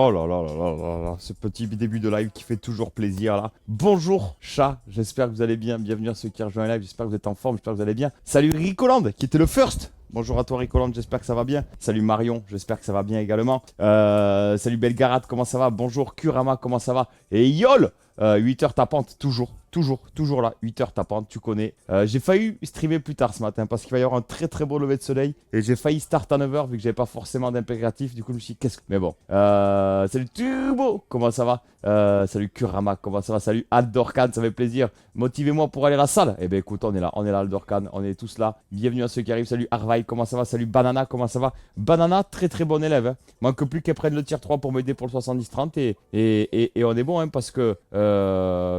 Oh là là là là là là, ce petit début de live qui fait toujours plaisir là. Bonjour chat, j'espère que vous allez bien. Bienvenue à ceux qui rejoignent le live, j'espère que vous êtes en forme, j'espère que vous allez bien. Salut Ricoland qui était le first. Bonjour à toi Ricoland, j'espère que ça va bien. Salut Marion, j'espère que ça va bien également. Salut Belgarade, comment ça va? Bonjour Kurama, comment ça va? Et Yol 8 heures tapante, toujours là, 8 heures tapante, tu connais. J'ai failli streamer plus tard ce matin parce qu'il va y avoir un très beau lever de soleil. Et j'ai failli start à 9 heures vu que j'avais pas forcément d'impératif. Du coup, je me suis dit, qu'est-ce que. Mais bon. Salut Turbo, comment ça va? Salut Kurama, comment ça va? Salut Aldorkan, ça fait plaisir. Motivez-moi pour aller à la salle. Eh ben écoute, on est là Aldorkan, on est tous là. Bienvenue à ceux qui arrivent. Salut Arvaï, comment ça va? Salut Banana, comment ça va? Banana, très bon élève. Hein. Manque plus qu'elle prenne le tier 3 pour m'aider pour le 70-30 et on est bon hein, parce que.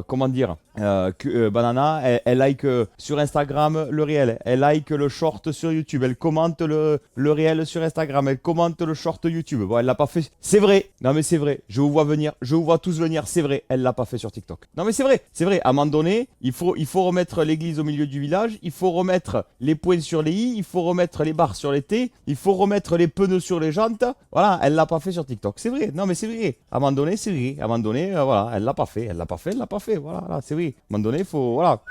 Comment dire? Banana, elle like sur Instagram le réel, elle like le short sur YouTube, elle commente le réel sur Instagram, elle commente le short YouTube. Bon, elle l'a pas fait, c'est vrai. Non mais c'est vrai, je vous vois venir, je vous vois tous venir, c'est vrai, elle l'a pas fait sur TikTok. Non mais c'est vrai. À un moment donné, il faut remettre l'église au milieu du village, il faut remettre les points sur les i, il faut remettre les barres sur les t, il faut remettre les pneus sur les jantes. Voilà, elle l'a pas fait sur TikTok, c'est vrai. Non mais c'est vrai. À un moment donné, c'est vrai. À un moment donné, voilà, elle l'a pas fait, voilà, c'est vrai. À un moment donné, il faut, voilà.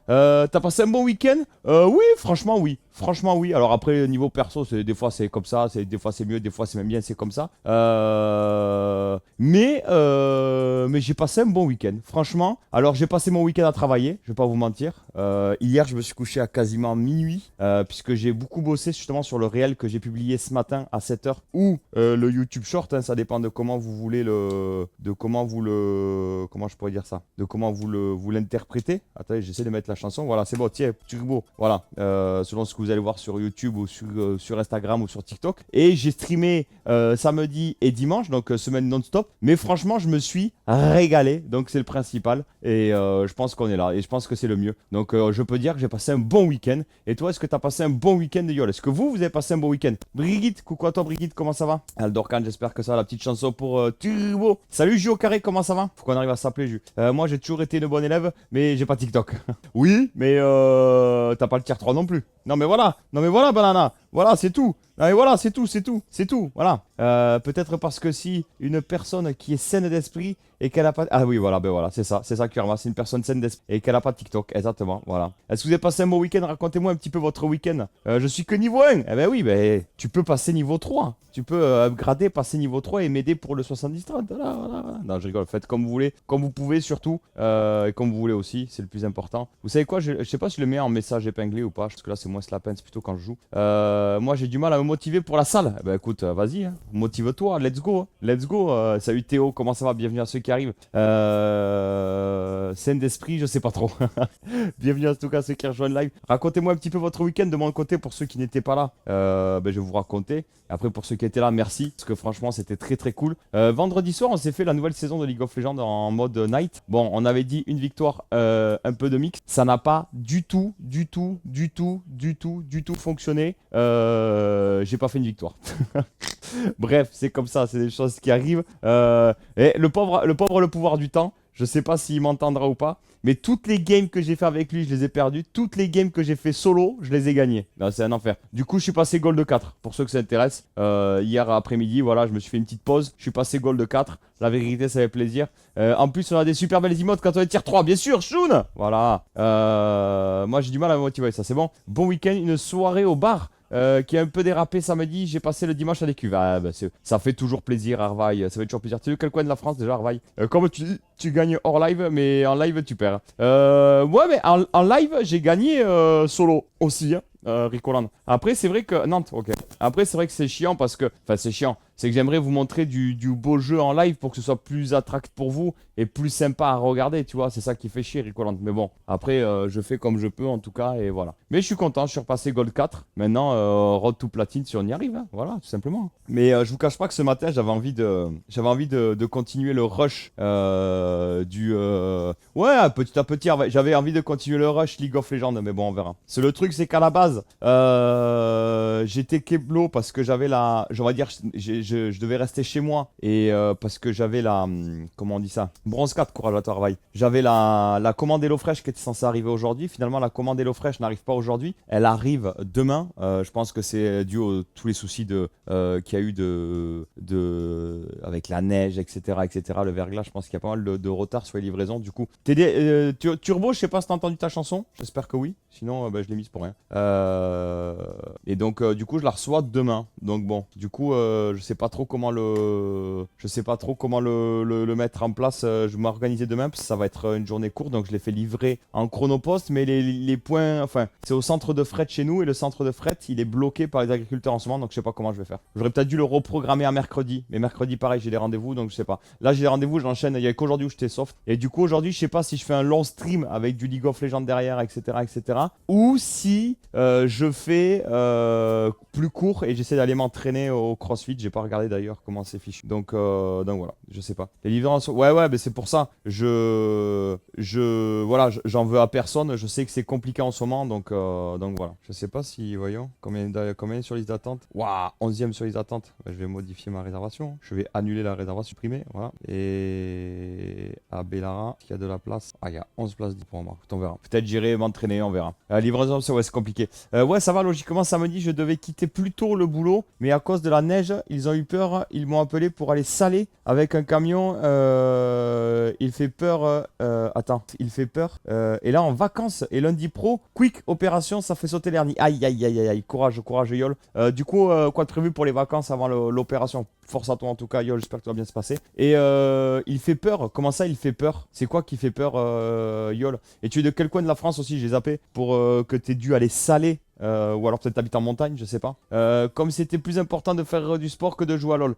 T'as passé un bon week-end? Oui, franchement, oui. Franchement, oui. Alors après, niveau perso, des fois c'est comme ça, des fois c'est mieux, des fois c'est même bien, c'est comme ça. Mais j'ai passé un bon week-end. Franchement, alors j'ai passé mon week-end à travailler, je vais pas vous mentir. Hier, je me suis couché à quasiment minuit, puisque j'ai beaucoup bossé justement sur le réel que j'ai publié ce matin à 7 heures ou le YouTube Short, hein, ça dépend de comment vous voulez comment je pourrais dire ça, de comment vous l'interprétez. Attendez, j'essaie de mettre la chanson. Voilà, c'est bon, tiens, turbo. Voilà, selon ce que vous allez voir sur YouTube ou sur Instagram ou sur TikTok. Et j'ai streamé samedi et dimanche, donc semaine non-stop. Mais franchement, je me suis régalé, donc c'est le principal. Et je pense qu'on est là, et je pense que c'est le mieux. Donc je peux dire que j'ai passé un bon week-end. Et toi, est-ce que tu as passé un bon week-end de Yol? Est-ce que vous avez passé un bon week-end? Brigitte, coucou à toi Brigitte, comment ça va? Aldorkan, j'espère que ça va, la petite chanson pour Turbo. Salut Ju au carré, comment ça va? Faut qu'on arrive à s'appeler Ju. Moi, j'ai toujours été une bonne élève, mais j'ai pas TikTok. Oui, mais t'as pas le tier 3 non plus. Non mais voilà, Banana. Voilà, c'est tout. Non mais voilà, c'est tout. Voilà. Peut-être parce que si une personne qui est saine d'esprit et qu'elle a pas... Ah oui, voilà, ben voilà, c'est ça Kurma, c'est une personne saine d'esprit et qu'elle a pas TikTok, exactement, voilà. Est-ce que vous avez passé un bon week-end? Racontez-moi un petit peu votre week-end. Je suis que niveau 1. Eh ben oui, ben tu peux passer niveau 3. Tu peux upgrader, passer niveau 3 et m'aider pour le 70-30. Voilà. Non, je rigole, faites comme vous voulez, comme vous pouvez surtout, et comme vous voulez aussi, c'est le plus important. Vous savez quoi, je sais pas si je le mets en message épinglé ou pas, parce que là c'est moins la peine, c'est plutôt quand je joue. Moi j'ai du mal à me motiver pour la salle. Eh ben écoute, vas-y, hein. Motive-toi, let's go. Salut Théo, comment ça va? Bienvenue à ceux qui arrivent. Scène d'esprit, je sais pas trop. Bienvenue en tout cas à ceux qui rejoignent le live. Racontez-moi un petit peu votre week-end de mon côté pour ceux qui n'étaient pas là. Je vais vous raconter. Après pour ceux qui étaient là, merci. Parce que franchement c'était très cool. Vendredi soir on s'est fait la nouvelle saison de League of Legends en mode night. Bon, on avait dit une victoire, un peu de mix. Ça n'a pas du tout fonctionné. J'ai pas fait une victoire. Bref, c'est comme ça, c'est des choses qui arrivent. Et le pauvre, le pouvoir du temps. Je sais pas s'il m'entendra ou pas, mais toutes les games que j'ai fait avec lui, je les ai perdues. Toutes les games que j'ai fait solo, je les ai gagnées. Non, c'est un enfer. Du coup, je suis passé gold 4. Pour ceux que ça intéresse, hier après-midi, voilà, je me suis fait une petite pause. Je suis passé gold 4. La vérité, ça fait plaisir. En plus, on a des super belles emotes quand on est tier 3, bien sûr, Shun. Voilà. Moi, j'ai du mal à me motiver, ça c'est bon. Bon week-end, une soirée au bar. Qui a un peu dérapé samedi, j'ai passé le dimanche à des cuves. Ah, bah, ça fait toujours plaisir, Arvaï. Ça fait toujours plaisir. Tu sais quel coin de la France déjà, Arvaï? Comme tu dis, tu gagnes hors live, mais en live, tu perds. Ouais, mais en live, j'ai gagné solo aussi, hein, Ricoland. Après, c'est vrai que. Nantes, ok. Après, c'est vrai que c'est chiant parce que. Enfin, c'est chiant. C'est que j'aimerais vous montrer du beau jeu en live pour que ce soit plus attractif pour vous et plus sympa à regarder, tu vois. C'est ça qui fait chier, Ricoland. Mais bon, après, je fais comme je peux en tout cas, et voilà. Mais je suis content, je suis repassé Gold 4. Maintenant, Road to Platine si on y arrive, hein. Voilà, tout simplement. Mais je vous cache pas que ce matin, j'avais envie de continuer le rush Ouais, petit à petit, j'avais envie de continuer le rush League of Legends, mais bon, on verra. C'est le truc, c'est qu'à la base, j'étais Keblo parce que j'avais la... On va dire, je devais rester chez moi et parce que j'avais comment on dit ça? Bronze 4, courage à travail. J'avais la commande HelloFresh qui était censée arriver aujourd'hui. Finalement, la commande HelloFresh n'arrive pas aujourd'hui. Elle arrive demain. Je pense que c'est dû à tous les soucis qu'il y a eu avec la neige, etc., etc., le verglas. Je pense qu'il y a pas mal de retard sur les livraisons. Du coup, Turbo, je sais pas si t'as entendu ta chanson. J'espère que oui. Sinon, je l'ai mise pour rien. Et donc, du coup, je la reçois demain. Donc bon, du coup, je sais pas trop comment le mettre en place. Je vais m'organiser demain parce que ça va être une journée courte. Donc, je l'ai fait livrer en chronopost, mais les points, enfin, c'est au centre de fret chez nous et le centre de fret, il est bloqué par les agriculteurs en ce moment. Donc, je sais pas comment je vais faire. J'aurais peut-être dû le reprogrammer à mercredi, mais mercredi, pareil, j'ai des rendez-vous, donc je sais pas. Là, j'ai des rendez-vous, j'enchaîne. Il y a qu'aujourd'hui où j'étais soft. Et du coup, aujourd'hui, je sais pas si je fais un long stream avec du League of Legends derrière, etc., etc., ou si je fais plus court et j'essaie d'aller m'entraîner au CrossFit. J'ai pas regardé d'ailleurs comment c'est fichu. Donc voilà, je sais pas. Les livraisons, ouais, mais c'est pour ça. Voilà, j'en veux à personne. Je sais que c'est compliqué en ce moment, donc voilà. Je sais pas si, voyons, combien sur liste d'attente. Waouh, 11e sur liste d'attente. Je vais modifier ma réservation. Je vais annuler la réservation, supprimer, voilà. Et à Bellara, il y a de la place. Ah, il y a 11 places pour moi. On verra. Peut-être j'irai m'entraîner, on verra. Livraison, c'est compliqué. Ouais, ça va, logiquement, samedi, je devais quitter plus tôt le boulot, mais à cause de la neige, ils ont eu peur. Ils m'ont appelé pour aller saler avec un camion. Il fait peur. Il fait peur. Et là, en vacances, et lundi pro, quick opération, ça fait sauter l'hernie. Aïe, aïe, aïe, aïe, aïe. Courage, Yol. Du coup, quoi de prévu pour les vacances avant l'opération? Force à toi en tout cas, Yol, j'espère que tout va bien se passer. Et il fait peur. Comment ça, il fait peur? C'est quoi qui fait peur, Yol? Et tu es de quel coin de la France aussi? J'ai zappé pour que tu aies dû aller saler. Ou alors peut-être t'habites en montagne, je sais pas. Comme c'était plus important de faire du sport que de jouer à LoL.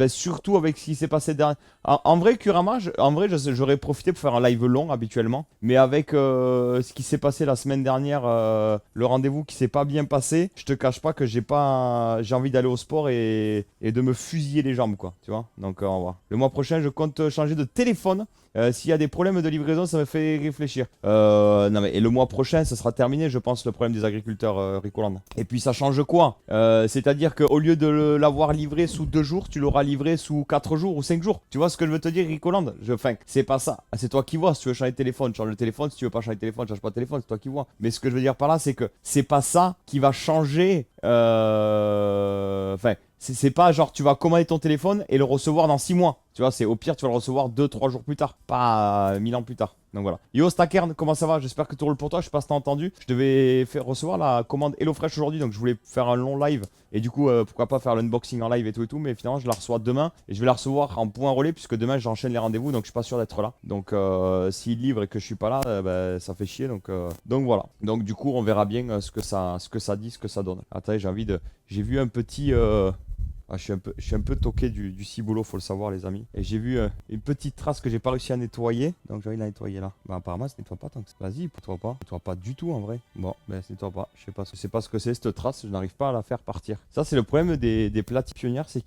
Surtout avec ce qui s'est passé derrière. En vrai, Kurama, j'aurais profité pour faire un live long habituellement. Mais avec ce qui s'est passé la semaine dernière, le rendez-vous qui s'est pas bien passé, je te cache pas que j'ai envie d'aller au sport et de me fusiller les jambes, quoi. Tu vois. Donc on va voir. Le mois prochain, je compte changer de téléphone. S'il y a des problèmes de livraison, ça me fait réfléchir. Non mais, et le mois prochain, ça sera terminé, je pense, le problème des agriculteurs Ricoland. Et puis ça change quoi? C'est-à-dire qu'au lieu de l'avoir livré sous 2 jours, tu l'auras livré sous 4 jours ou 5 jours. Tu vois ce que je veux te dire, Ricoland? Enfin, c'est pas ça. C'est toi qui vois. Si tu veux changer de téléphone, change le téléphone. Si tu veux pas changer de téléphone, change pas de téléphone. C'est toi qui vois. Mais ce que je veux dire par là, c'est que c'est pas ça qui va changer. Enfin, c'est pas genre tu vas commander ton téléphone et le recevoir dans 6 mois. Tu vois, c'est au pire, tu vas le recevoir 2-3 jours plus tard, pas 1000 ans plus tard. Donc voilà. Yo, Stakern, comment ça va? J'espère que tout roule pour toi. Je sais pas si t'as entendu. Je devais recevoir la commande HelloFresh aujourd'hui, donc je voulais faire un long live. Et du coup, pourquoi pas faire l'unboxing en live et tout. Mais finalement, je la reçois demain. Et je vais la recevoir en point relais, puisque demain, j'enchaîne les rendez-vous. Donc je suis pas sûr d'être là. Donc s'il livre et que je suis pas là, ça fait chier. Donc voilà. Donc du coup, on verra bien ce que ça dit, ce que ça donne. Attendez, j'ai vu un petit. Je suis un peu toqué du ciboulot, faut le savoir, les amis. Et j'ai vu une petite trace que j'ai pas réussi à nettoyer. Donc j'ai envie de la nettoyer là. Bah apparemment, ça se nettoie pas tant que ça. Vas-y, nettoie pas. Nettoie pas du tout en vrai. Bon, ben ça nettoie pas. Je sais pas ce que c'est cette trace. Je n'arrive pas à la faire partir. Ça, c'est le problème des plates pionnières, c'est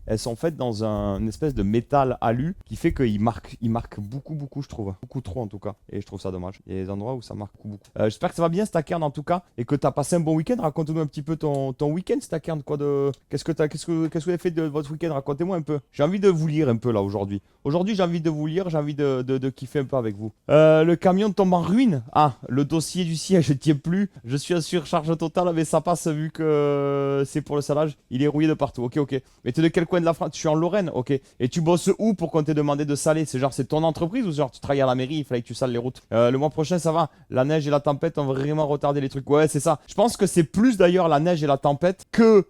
elles sont faites dans une espèce de métal alu qui fait qu'ils marquent beaucoup, je trouve. Beaucoup trop en tout cas. Et je trouve ça dommage. Il y a des endroits où ça marque beaucoup. J'espère que ça va bien, Stakern, en tout cas. Et que t'as passé un bon week-end. Raconte-nous un petit peu ton week-end, Stakern. Qu'est-ce que vous avez fait de votre week-end? Racontez-moi un peu. J'ai envie de vous lire un peu là aujourd'hui. Aujourd'hui, j'ai envie de vous lire, j'ai envie de kiffer un peu avec vous. Le camion tombe en ruine. Ah, le dossier du siège ne tient plus. Je suis en surcharge totale, mais ça passe vu que c'est pour le salage. Il est rouillé de partout. Ok. Mais t'es de quel coin de la France? Je suis en Lorraine. Ok. Et tu bosses où pour qu'on t'ait demandé de saler? C'est ton entreprise ou genre tu travailles à la mairie, il fallait que tu sales les routes? Le mois prochain, ça va. La neige et la tempête ont vraiment retardé les trucs. Ouais, c'est ça. Je pense que c'est plus d'ailleurs la neige et la tempête que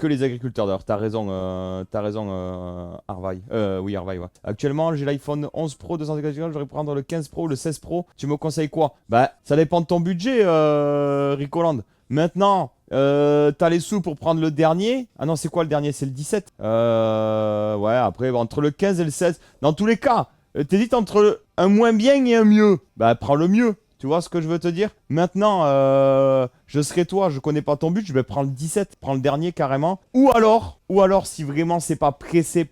les agriculteurs. D'ailleurs, t'as raison, Harvey. Oui, Harvey, ouais. Actuellement, j'ai l'iPhone 11 Pro 254 Go, je vais prendre le 15 Pro ou le 16 Pro. Tu me conseilles quoi? Bah, ça dépend de ton budget, Ricoland. Maintenant, t'as les sous pour prendre le dernier. Ah non, c'est quoi le dernier? C'est le 17. Ouais, après, entre le 15 et le 16. Dans tous les cas, t'hésites entre un moins bien et un mieux. Bah, prends le mieux. Tu vois ce que je veux te dire? Maintenant, je serais toi, je connais pas ton but, je vais prendre le 17, prends le dernier carrément. Ou alors, si vraiment c'est pas pressé,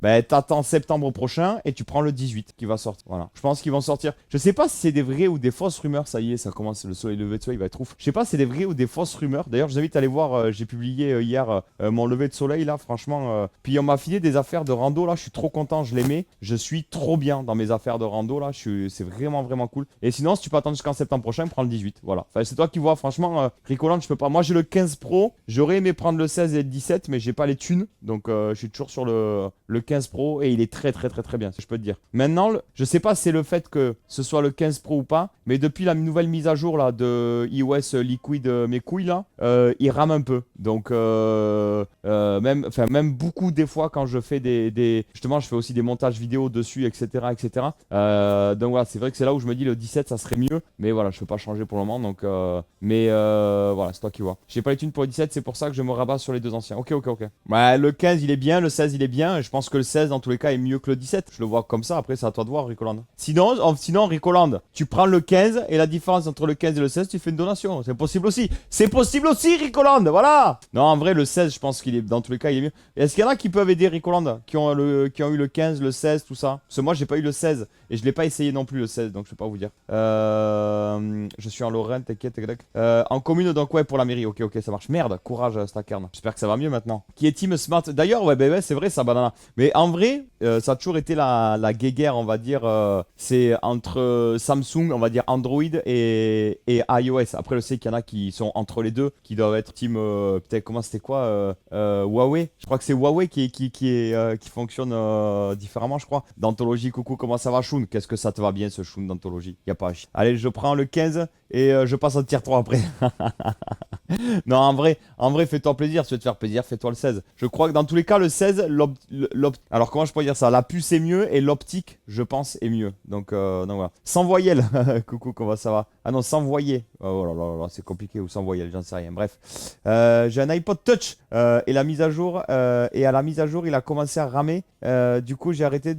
ben t'attends septembre prochain et tu prends le 18 qui va sortir. Voilà. Je pense qu'ils vont sortir. Je sais pas si c'est des vraies ou des fausses rumeurs. Ça y est, ça commence. Le soleil levé de soleil va être ouf. Je sais pas si c'est des vraies ou des fausses rumeurs. D'ailleurs, je vous invite à aller voir. J'ai publié hier mon lever de soleil là. Franchement, puis on m'a filé des affaires de rando là. Je suis trop content. Je les mets. Je suis trop bien dans mes affaires de rando là. C'est vraiment vraiment cool. Et sinon, si tu peux attendre jusqu'en septembre prochain, prends le 18. Voilà. Enfin, c'est toi qui vois. Franchement, Ricoland, je peux pas. Moi, j'ai le 15 Pro. J'aurais aimé prendre le 16 et le 17, mais j'ai pas les thunes. Donc, je suis toujours sur le 15 Pro et il est très bien, si je peux te dire. Maintenant, je sais pas si c'est le fait que ce soit le 15 Pro ou pas, mais depuis la nouvelle mise à jour là de iOS Liquid mes couilles là, il rame un peu. Donc même beaucoup des fois quand je fais justement je fais aussi des montages vidéo dessus, etc. Donc voilà, c'est vrai que c'est là où je me dis le 17 ça serait mieux, mais voilà, je peux pas changer pour le moment. Donc voilà, c'est toi qui vois. J'ai pas les thunes pour le 17, c'est pour ça que je me rabats sur les deux anciens. Ok. Ouais, le 15 il est bien, le 16 il est bien, et je pense que le 16 dans tous les cas est mieux que le 17. Je le vois comme ça, après c'est à toi de voir Ricoland. Sinon Ricoland, tu prends le 15 et la différence entre le 15 et le 16, tu fais une donation. C'est possible aussi. C'est possible aussi Ricoland, voilà. Non, en vrai le 16, je pense qu'il est dans tous les cas il est mieux. Est-ce qu'il y en a qui peuvent aider Ricoland qui ont eu le 15, le 16, tout ça? Parce que moi j'ai pas eu le 16 et je l'ai pas essayé non plus le 16, donc je peux pas vous dire. Je suis en Lorraine, t'inquiète. En commune donc ouais pour la mairie. Ok, ça marche. Merde, courage Stakern. J'espère que ça va mieux maintenant. Qui est Team Smart? D'ailleurs ouais, c'est vrai ça banana. Mais en vrai, ça a toujours été la guéguerre, on va dire. C'est entre Samsung, on va dire Android et iOS. Après, je sais qu'il y en a qui sont entre les deux, qui doivent être team. Peut-être comment c'était quoi Huawei. Je crois que c'est Huawei qui fonctionne différemment, je crois. D'anthologie, coucou, comment ça va, Shun? Qu'est-ce que ça te va bien ce Shun d'anthologie? Y a pas à chier. Allez, je prends le 15 et je passe au tier 3 après. Non, en vrai, fais-toi plaisir. Si tu veux te faire plaisir, fais-toi le 16. Je crois que dans tous les cas, le 16, alors comment je pourrais dire ça? La puce est mieux et l'optique, je pense, est mieux. Donc voilà. Sans voyelle. Coucou, comment ça va? Ah non, sans voyer. Oh là, c'est compliqué. Ou sans voyelle, j'en sais rien. Bref. J'ai un iPod Touch et la mise à jour. Et à la mise à jour, il a commencé à ramer. Du coup, j'ai arrêté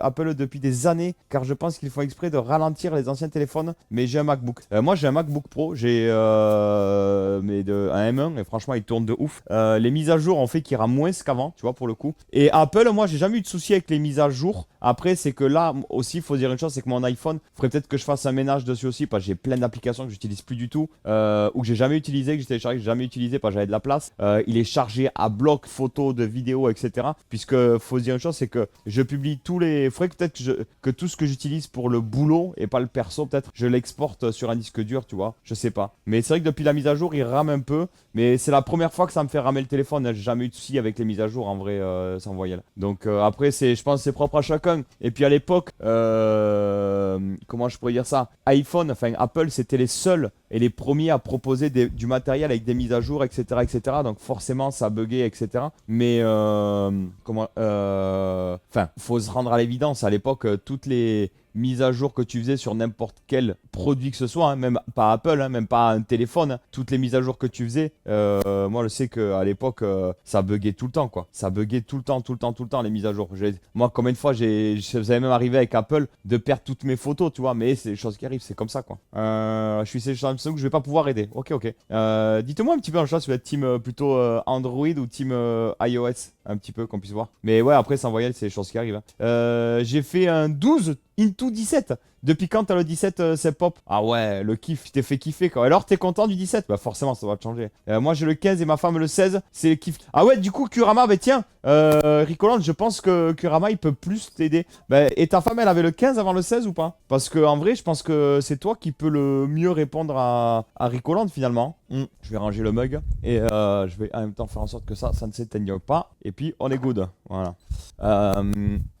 Apple depuis des années car je pense qu'ils font exprès de ralentir les anciens téléphones. Mais j'ai un MacBook. Moi, j'ai un MacBook Pro. J'ai un M1 et franchement, il tourne de ouf. Les mises à jour ont fait qu'il rame moins qu'avant, tu vois, pour le coup. Et Apple, moi, j'ai jamais eu de souci avec les mises à jour. Après, c'est que là aussi, il faut dire une chose, c'est que mon iPhone, il faudrait peut-être que je fasse un ménage dessus aussi parce que j'ai plein d'applications que j'utilise plus du tout ou que j'ai jamais utilisé, que j'ai téléchargé, que j'ai jamais utilisé parce que j'avais de la place. Il est chargé à bloc, photos, de vidéos, etc. Puisque faut se dire une chose, c'est que je publie il faudrait peut-être que tout ce que j'utilise pour le boulot et pas le perso, peut-être, je l'exporte sur un disque dur, tu vois. Je sais pas. Mais c'est vrai que depuis la mise à jour, il rame un peu. Mais c'est la première fois que ça me fait ramer le téléphone. J'ai jamais eu de soucis avec les mises à jour en vrai sans voyelle. Donc après, je pense que c'est propre à chacun. Et puis à l'époque, comment je pourrais dire ça? Apple, c'était les seuls et les premiers à proposer du matériel avec des mises à jour, etc. Donc forcément, ça buguait, etc. Mais faut se rendre à l'évidence. À l'époque, toutes les mise à jour que tu faisais sur n'importe quel produit que ce soit, hein, même pas Apple, hein, même pas un téléphone, hein, toutes les mises à jour que tu faisais, moi je sais qu'à l'époque ça buguait tout le temps quoi. Ça buguait tout le temps les mises à jour. Moi combien de fois ça m'est même arrivé avec Apple de perdre toutes mes photos, tu vois, mais c'est des choses qui arrivent, c'est comme ça quoi. Je suis chez Samsung, je vais pas pouvoir aider. Ok. Dites-moi un petit peu en chat si vous êtes team plutôt Android ou team iOS, un petit peu qu'on puisse voir. Mais ouais, après sans voyelle, c'est des choses qui arrivent. Hein. J'ai fait un 12 into 17. Depuis quand t'as le 17 c'est pop? Ah ouais, le kiff, t'es fait kiffer quoi. Alors t'es content du 17? Bah forcément ça va te changer. Moi j'ai le 15 et ma femme le 16, c'est le kiff. Ah ouais, du coup Kurama, bah tiens, Ricoland, je pense que Kurama il peut plus t'aider. Bah, et ta femme elle avait le 15 avant le 16 ou pas? Parce que en vrai je pense que c'est toi qui peux le mieux répondre à Ricoland finalement. Je vais ranger le mug et je vais en même temps faire en sorte que ça ne s'éteigne pas. Et puis on est good. Voilà.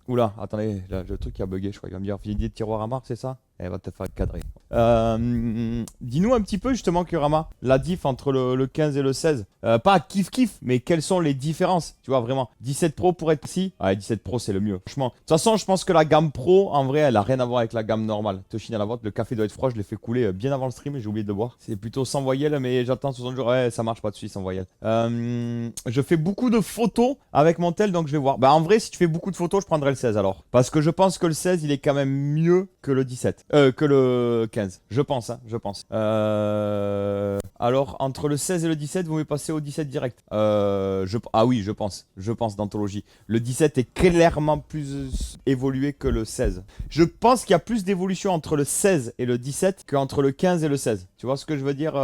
Oula, attendez, là, le truc qui a bugué, je crois qu'il va me dire idée de tiroir à marque, c'est ça? Elle va te faire cadrer. Dis-nous un petit peu justement, Kurama, la diff entre le 15 et le 16. Pas kiff-kiff, mais quelles sont les différences? Tu vois, vraiment. 17 Pro pour être ici. Ouais, 17 Pro, c'est le mieux. Franchement. De toute façon, je pense que la gamme Pro, en vrai, elle a rien à voir avec la gamme normale. Toshin à la vôtre, le café doit être froid, je l'ai fait couler bien avant le stream et j'ai oublié de le boire. C'est plutôt sans voyelle, mais j'attends 60 jours. Ouais, ça marche pas de suite sans voyelle. Je fais beaucoup de photos avec mon tel, donc je vais voir. Bah, en vrai, si tu fais beaucoup de photos, je prendrai le 16 alors. Parce que je pense que le 16, il est quand même mieux que le 17. Que le 15. Je pense, hein, je pense. Alors, entre le 16 et le 17, vous m'avez passé au 17 direct. Ah oui, je pense. Je pense d'anthologie. Le 17 est clairement plus évolué que le 16. Je pense qu'il y a plus d'évolution entre le 16 et le 17 qu'entre le 15 et le 16. Tu vois ce que je veux dire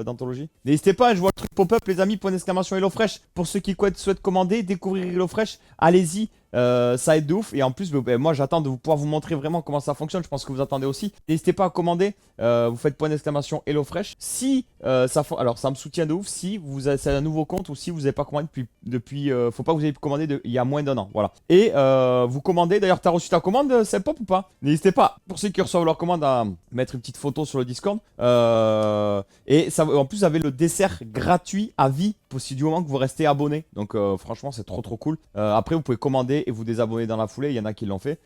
d'anthologie? N'hésitez pas, je vois le truc pop-up, les amis, point d'exclamation HelloFresh. Pour ceux qui souhaitent commander, découvrir HelloFresh, allez-y. Ça aide de ouf et en plus moi j'attends de pouvoir vous montrer vraiment comment ça fonctionne. Je pense que vous attendez aussi. N'hésitez pas à commander. Vous faites point d'exclamation HelloFresh. Si alors ça me soutient de ouf. Si vous avez c'est un nouveau compte ou si vous n'avez pas commandé depuis faut pas que vous ayez commandé il y a moins d'un an. Voilà. Et vous commandez. D'ailleurs t'as reçu ta commande, c'est pop ou pas? N'hésitez pas pour ceux qui reçoivent leur commande à mettre une petite photo sur le Discord. Et ça, en plus vous avez le dessert gratuit à vie du moment que vous restez abonné. Donc franchement c'est trop cool. Après vous pouvez commander et vous désabonner dans la foulée, il y en a qui l'ont fait.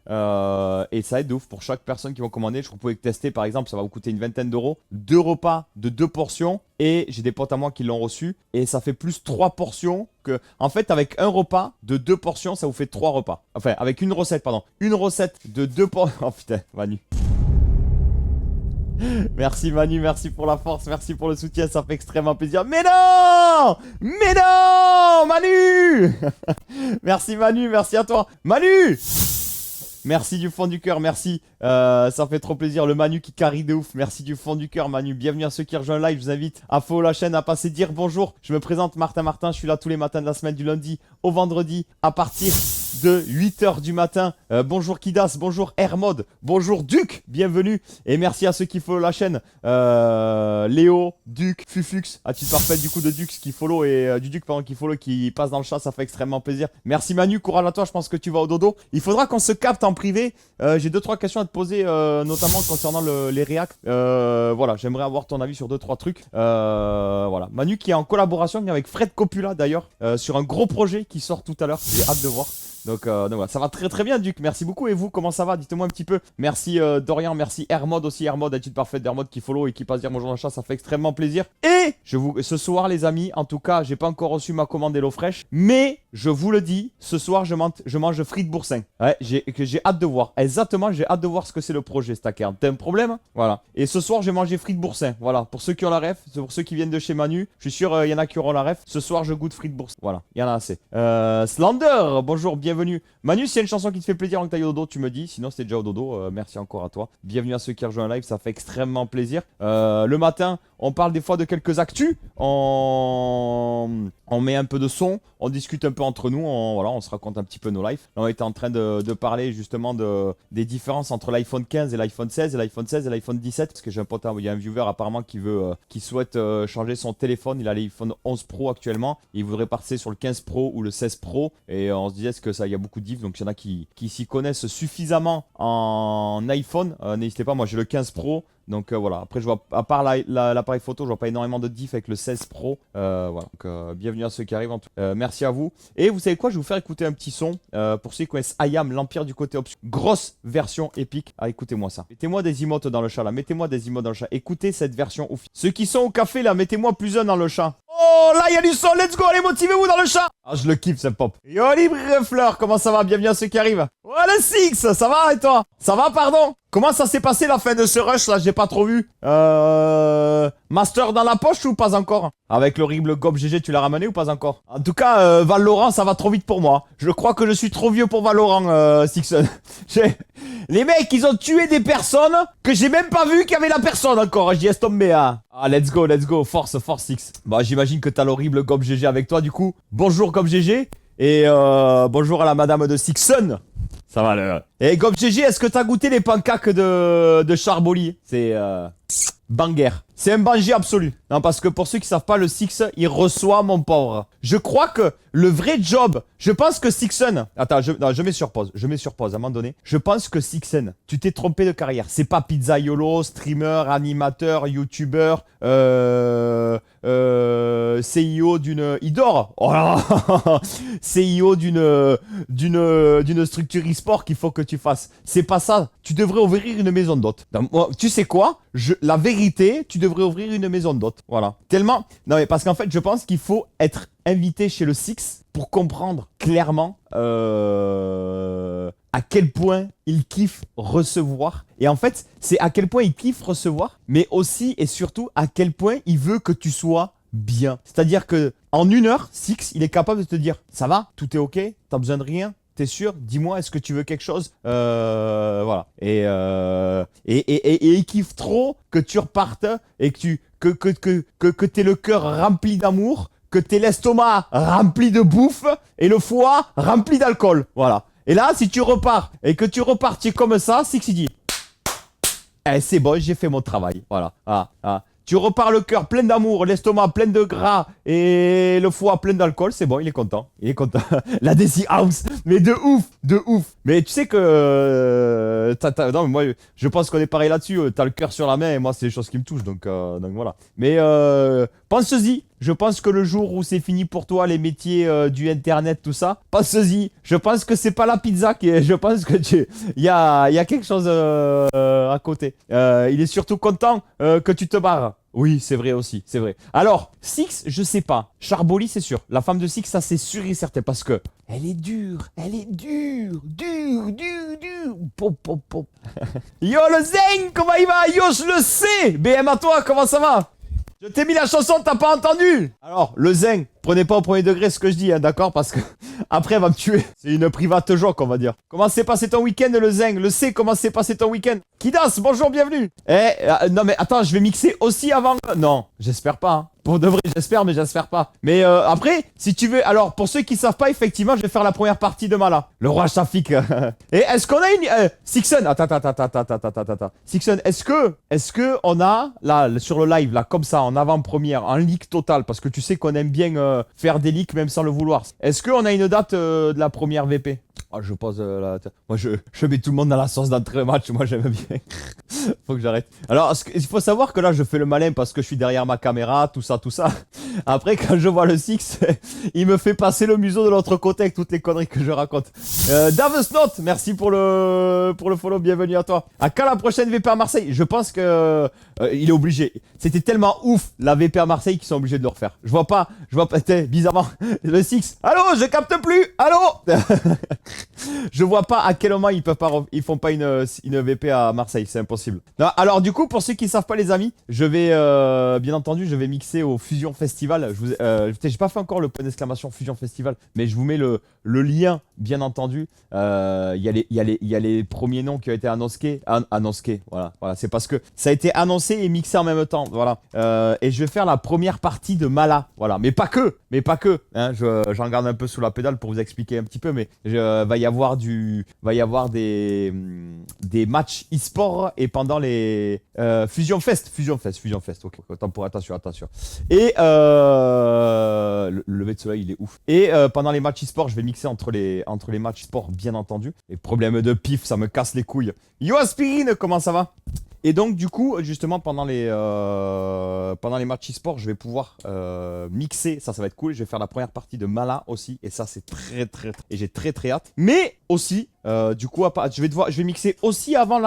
Et ça aide de ouf pour chaque personne qui va commander. Je vous pouvez tester par exemple, ça va vous coûter une vingtaine d'euros. 2 repas de 2 portions. Et j'ai des potes à moi qui l'ont reçu. Et ça fait plus 3 portions que. En fait, avec un repas de 2 portions, ça vous fait 3 repas. Enfin, avec une recette, pardon. Une recette de 2 portions. Oh putain, Manu. Merci Manu, merci pour la force, merci pour le soutien, ça fait extrêmement plaisir. Mais non! Mais non! Manu! Merci Manu, merci à toi. Manu! Merci du fond du cœur, merci. Ça fait trop plaisir. Le Manu qui carry de ouf. Merci du fond du cœur, Manu. Bienvenue à ceux qui rejoignent le live. Je vous invite à follow la chaîne, à passer dire bonjour. Je me présente Martin. Je suis là tous les matins de la semaine, du lundi au vendredi, à partir de 8h du matin. Bonjour Kidas, bonjour Hermod, bonjour Duc, bienvenue. Et merci à ceux qui follow la chaîne. Léo, Duc, Fufux, à titre parfait du coup de Duc qui follow et du Duc pardon qui follow qui passe dans le chat, ça fait extrêmement plaisir. Merci Manu, courage à toi, je pense que tu vas au dodo. Il faudra qu'on se capte en privé. J'ai 2-3 questions à te poser, notamment concernant les réacts. Voilà, j'aimerais avoir ton avis sur 2-3 trucs. Voilà, Manu qui est en collaboration avec Fred Coppola d'ailleurs, sur un gros projet qui sort tout à l'heure. J'ai hâte de voir. Donc voilà, ça va très bien Duc, merci beaucoup. Et vous, comment ça va? Dites-moi un petit peu. Merci Dorian, merci Hermod aussi, Hermod, attitude parfaite d'Hermod qui follow et qui passe dire bonjour dans le chat, ça fait extrêmement plaisir. Et ce soir les amis, en tout cas, j'ai pas encore reçu ma commande HelloFresh, mais je vous le dis, ce soir je mange frites boursin. Ouais, j'ai hâte de voir. Exactement, j'ai hâte de voir ce que c'est le projet Stacker. T'as un problème? Voilà. Et ce soir j'ai mangé frites boursin. Voilà, pour ceux qui ont la ref, pour ceux qui viennent de chez Manu, je suis sûr il y en a qui auront la ref. Ce soir je goûte frites boursin. Voilà, il y en a assez. Slander, bonjour, bienvenue. Manu, s'il y a une chanson qui te fait plaisir avant que tu ailles au dodo, tu me dis. Sinon, c'était déjà au dodo. Merci encore à toi. Bienvenue à ceux qui rejoignent un live, ça fait extrêmement plaisir. Le matin, on parle des fois de quelques actus. On met un peu de son. On discute un peu entre nous. Voilà, on se raconte un petit peu nos lives. Là, on était en train de parler justement des différences entre l'iPhone 15 et l'iPhone 16 et l'iPhone 16 et l'iPhone 17. Parce que j'ai un pote, il y a un viewer apparemment qui souhaite changer son téléphone. Il a l'iPhone 11 Pro actuellement. Il voudrait passer sur le 15 Pro ou le 16 Pro. Et on se disait que ça, il y a beaucoup de diff. Donc il y en a qui s'y connaissent suffisamment en iPhone. N'hésitez pas, moi j'ai le 15 Pro. Donc voilà, après je vois, à part l'appareil photo, je vois pas énormément de diff avec le 16 Pro. Voilà, donc bienvenue à ceux qui arrivent. Merci à vous. Et vous savez quoi, je vais vous faire écouter un petit son. Pour ceux qui connaissent IAM, l'Empire du côté obscur. Grosse version épique. Ah, écoutez-moi ça. Mettez-moi des emotes dans le chat là. Mettez-moi des emotes dans le chat. Écoutez cette version ouf. Ceux qui sont au café là, mettez-moi plus un dans le chat. Oh là, il y a du son, let's go, allez, motivez-vous dans le chat. Ah, je le kiffe, ce pop. Yo, Libre Fleur, comment ça va? Bienvenue à ceux qui arrivent. Oh, le Six, ça va et toi? Ça va, pardon? Comment ça s'est passé la fin de ce rush là? J'ai pas trop vu. Master dans la poche ou pas encore? Avec l'horrible Gob GG, tu l'as ramené ou pas encore? En tout cas, Valorant, ça va trop vite pour moi. Je crois que je suis trop vieux pour Valorant, Sixon. Les mecs, ils ont tué des personnes que j'ai même pas vu qu'il y avait la personne encore. Je dis, tomber, hein. Ah, let's go. Force, Six. Bah, j'imagine que t'as l'horrible Gob GG avec toi, du coup. Bonjour, Gob GG. Et bonjour à la madame de Sixon. Ça va, le... Et Gob GG, est-ce que t'as goûté les pancaques de Charboli? C'est banger. C'est un banger absolu. Non, parce que pour ceux qui savent pas, le Six, il reçoit mon pauvre. Je crois que le vrai job, je pense que Sixon... Attends, je mets sur pause. À un moment donné. Je pense que Sixon, tu t'es trompé de carrière. C'est pas pizzaiolo, streamer, animateur, youtubeur, CIO d'une... Il dort. Oh là là. CIO d'une structure e-sport qu'il faut que tu fasses. C'est pas ça. Tu devrais ouvrir une maison d'hôtes. Tu sais quoi? La vérité, tu devrais ouvrir une maison d'hôtes. Voilà. Tellement... Non mais parce qu'en fait, je pense qu'il faut être invité chez le Six pour comprendre clairement à quel point il kiffe recevoir. Et en fait, c'est à quel point il kiffe recevoir, mais aussi et surtout à quel point il veut que tu sois bien. C'est-à-dire que en 1 heure, Six, il est capable de te dire, ça va, tout est ok, t'as besoin de rien. T'es sûr? Dis-moi, est-ce que tu veux quelque chose? Voilà. Et il kiffe trop que tu repartes et que t'aies le cœur rempli d'amour, que t'aies l'estomac rempli de bouffe et le foie rempli d'alcool. Voilà. Et là, si tu repars et que tu repartis comme ça, Six il dit, eh, c'est bon, j'ai fait mon travail. Voilà. Tu repars le cœur plein d'amour, l'estomac plein de gras et le foie plein d'alcool, c'est bon, il est content. Il est content. La Desi House, mais de ouf, de ouf. Mais tu sais que... non, mais moi, je pense qu'on est pareil là-dessus. T'as le cœur sur la main et moi, c'est des choses qui me touchent, donc voilà. Mais pense-y. Je pense que le jour où c'est fini pour toi, les métiers du internet, tout ça, pense-y. Je pense que c'est pas la pizza qui est... Je pense que il y a quelque chose à côté. Il est surtout content que tu te barres. Oui, c'est vrai aussi, c'est vrai. Alors, Six, je sais pas. Charboli, c'est sûr. La femme de Six, ça c'est sûr et certain parce que elle est dure, dure. Pop, pop, pop. Yo le Zeng, comment il va? Yo, je le sais. BM à toi, comment ça va? Je t'ai mis la chanson, t'as pas entendu? Alors, le Zeng, prenez pas au premier degré ce que je dis, hein, d'accord? Parce que après, elle va me tuer. C'est une private joke, on va dire. Comment s'est passé ton week-end, le Zeng? Le C, comment s'est passé ton week-end? Kidas, bonjour, bienvenue. Non mais attends, je vais mixer aussi avant... Non, j'espère pas, hein. Pour de vrai, j'espère, mais j'espère pas. Mais après, si tu veux... Alors, pour ceux qui savent pas, effectivement, je vais faire la première partie de Mala. Le roi Shafik. Et est-ce qu'on a une... Sixon, attends. Sixon, est-ce que on a, là, sur le live, là, comme ça, en avant-première, un leak total, parce que tu sais qu'on aime bien faire des leaks, même sans le vouloir. Est-ce qu'on a une date de la première VP? Ah, je pose moi, je mets tout le monde dans la sauce d'entrée match. Moi, j'aime bien. Faut que j'arrête. Alors, il faut savoir que là, je fais le malin parce que je suis derrière ma caméra, tout ça. Après, quand je vois le Six, il me fait passer le museau de l'autre côté avec toutes les conneries que je raconte. Davesnot, merci pour le follow. Bienvenue à toi. À quand la prochaine VP à Marseille? Je pense que il est obligé. C'était tellement ouf la VP à Marseille qu'ils sont obligés de le refaire. Je vois pas, bizarrement, le Six. Allô, je capte plus. Allô. Je vois pas à quel moment ils font pas une VP à Marseille, c'est impossible. Non, alors du coup, pour ceux qui savent pas les amis, je vais bien entendu, je vais mixer au Fusion Festival. J'ai pas fait encore le point d'exclamation Fusion Festival, mais je vous mets le lien bien entendu. Il y a les premiers noms qui ont été annoncés. Voilà, c'est parce que ça a été annoncé et mixé en même temps. Voilà. Et je vais faire la première partie de Mala. Voilà, mais pas que. Hein, j'en garde un peu sous la pédale pour vous expliquer un petit peu, mais va y avoir des matchs e-sport et pendant les Fusion Fest. Ok, attention. Et le lever de soleil, il est ouf. Et pendant les matchs e-sport, je vais mixer entre les matchs e-sport, bien entendu. Les problèmes de pif, ça me casse les couilles. Yo Aspirine, comment ça va? Et donc du coup, justement, pendant les matchs e-sport, je vais pouvoir mixer, ça va être cool. Je vais faire la première partie de Mala aussi, et ça c'est très et j'ai très hâte. Mais aussi, du coup, je vais mixer aussi avant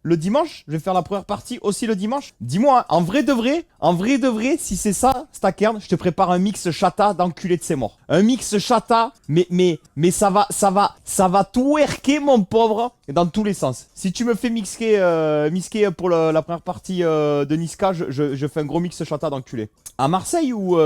le dimanche. Je vais faire la première partie aussi le dimanche. Dis-moi, en vrai de vrai, si c'est ça, Stackern, je te prépare un mix chata d'enculé de ses morts. Un mix chata, mais ça va twerker mon pauvre dans tous les sens. Si tu me fais mixer pour la première partie de Niska, je fais un gros mix chata d'enculé. À Marseille ou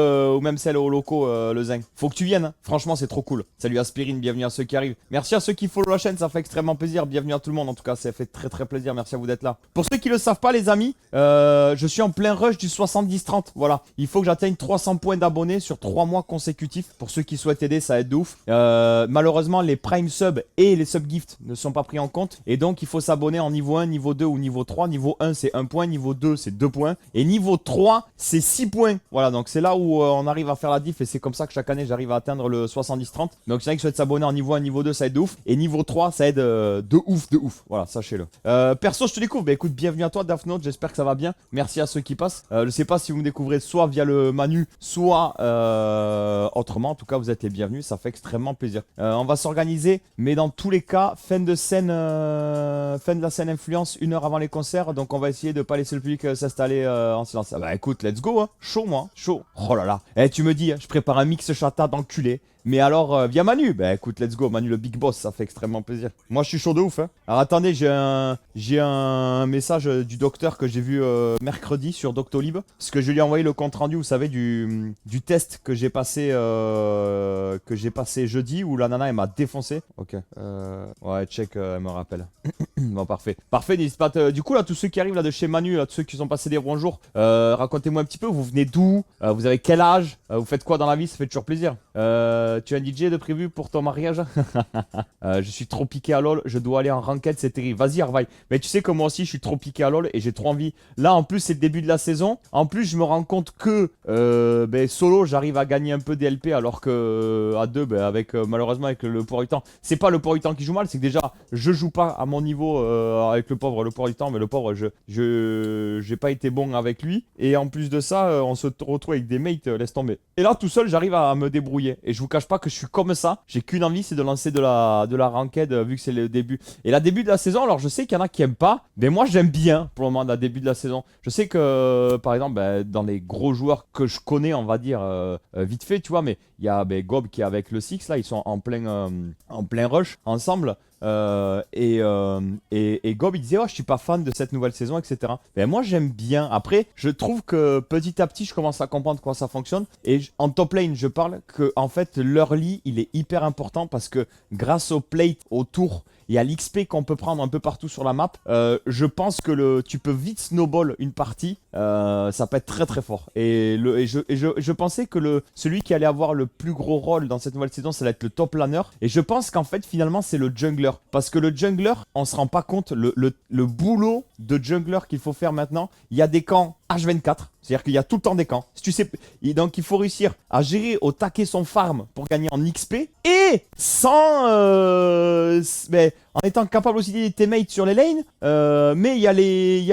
même celle au locaux, le Zeng. Faut que tu viennes, hein. Franchement, c'est trop cool. Salut Aspirine, bienvenue à ceux qui arrivent. Merci à ceux qui follow la chaîne, ça fait extrêmement plaisir. Bienvenue à tout le monde, en tout cas, ça fait très plaisir. Merci à vous d'être là. Pour ceux qui le savent pas, les amis, je suis en plein rush du 70-30. Voilà, il faut que j'atteigne 300 points d'abonnés sur 3 mois consécutifs. Pour ceux qui souhaitent aider, ça aide de ouf. Malheureusement, les prime subs et les sub gifts ne sont pas pris en compte. Et donc, il faut s'abonner en niveau 1, niveau 2 ou niveau 3. Niveau 1, c'est 1 point. Niveau 2, c'est 2 points. Et niveau 3, c'est 6 points. Voilà, donc c'est là où on arrive à faire la diff. Et c'est comme ça que chaque année, j'arrive à atteindre le 70-30. Donc, c'est vrai que souhaite s'abonner en niveau 1, niveau 2, ça aide de ouf. Et niveau 3, ça aide de ouf. Voilà, sachez-le. Perso, je te découvre. Bah écoute, bienvenue à toi, Daphnote. J'espère que ça va bien. Merci à ceux qui passent. Je sais pas si vous me découvrez soit via le Manu, soit autrement. En tout cas, vous êtes les bienvenus. Ça fait extrêmement plaisir. On va s'organiser, mais dans tous les cas, fin de la scène influence 1 heure avant les concerts. Donc, on va essayer de pas laisser le public s'installer en silence. Ah bah écoute, let's go. Hein. Chaud, moi. Chaud. Oh là là. Tu me dis, je prépare un mix chata d'enculé. Mais alors, via Manu, bah écoute, let's go, Manu le big boss, ça fait extrêmement plaisir. Moi, je suis chaud de ouf, hein. Alors attendez, j'ai un message du docteur que j'ai vu mercredi sur Doctolib. Parce que je lui ai envoyé le compte rendu, vous savez, du test que j'ai passé jeudi où la nana, elle m'a défoncé. Ok. Ouais, check, elle me rappelle. Bon, parfait. Parfait, n'hésite pas. Du coup, là, tous ceux qui arrivent là de chez Manu, là, tous ceux qui sont passés des bonjours, racontez-moi un petit peu, vous venez d'où, vous avez quel âge, vous faites quoi dans la vie, ça fait toujours plaisir. Tu as un DJ de prévu pour ton mariage? Je suis trop piqué à LoL, je dois aller en ranked, c'est terrible. Vas-y, Arvaille. Mais tu sais que moi aussi, je suis trop piqué à LoL et j'ai trop envie. Là, en plus, c'est le début de la saison. En plus, je me rends compte que solo, j'arrive à gagner un peu des LP alors que à deux, avec malheureusement, avec le poids du temps. C'est pas le poids du temps qui joue mal, c'est que déjà, je joue pas à mon niveau avec le poids du temps, mais le pauvre, j'ai pas été bon avec lui. Et en plus de ça, on se retrouve avec des mates, laisse tomber. Et là, tout seul, j'arrive à me débrouiller. Et je vous cache pas que je suis comme ça. J'ai qu'une envie, c'est de lancer de la ranked vu que c'est le début. Et la début de la saison, alors je sais qu'il y en a qui aiment pas, mais moi j'aime bien pour le moment la début de la saison. Je sais que par exemple, dans les gros joueurs que je connais, on va dire vite fait, tu vois, mais il y a Gob qui est avec le Six, là, ils sont en plein rush ensemble. Et Gob il disait oh je suis pas fan de cette nouvelle saison etc. Mais moi j'aime bien. Après je trouve que petit à petit je commence à comprendre comment ça fonctionne. Et en top lane je parle que en fait l'early il est hyper important parce que grâce au plate, au tour et à l'XP qu'on peut prendre un peu partout sur la map, je pense que tu peux vite snowball une partie, ça peut être très très fort. Et je pensais que celui qui allait avoir le plus gros rôle dans cette nouvelle saison, ça allait être le top laner. Et je pense qu'en fait finalement c'est le jungler. Parce que le jungler, on se rend pas compte, le boulot de jungler qu'il faut faire maintenant, il y a des camps H24. C'est-à-dire qu'il y a tout le temps des camps. Si tu sais, donc il faut réussir à gérer au taquet son farm pour gagner en XP et sans, en étant capable aussi d'aider tes mates sur les lanes. Mais il y a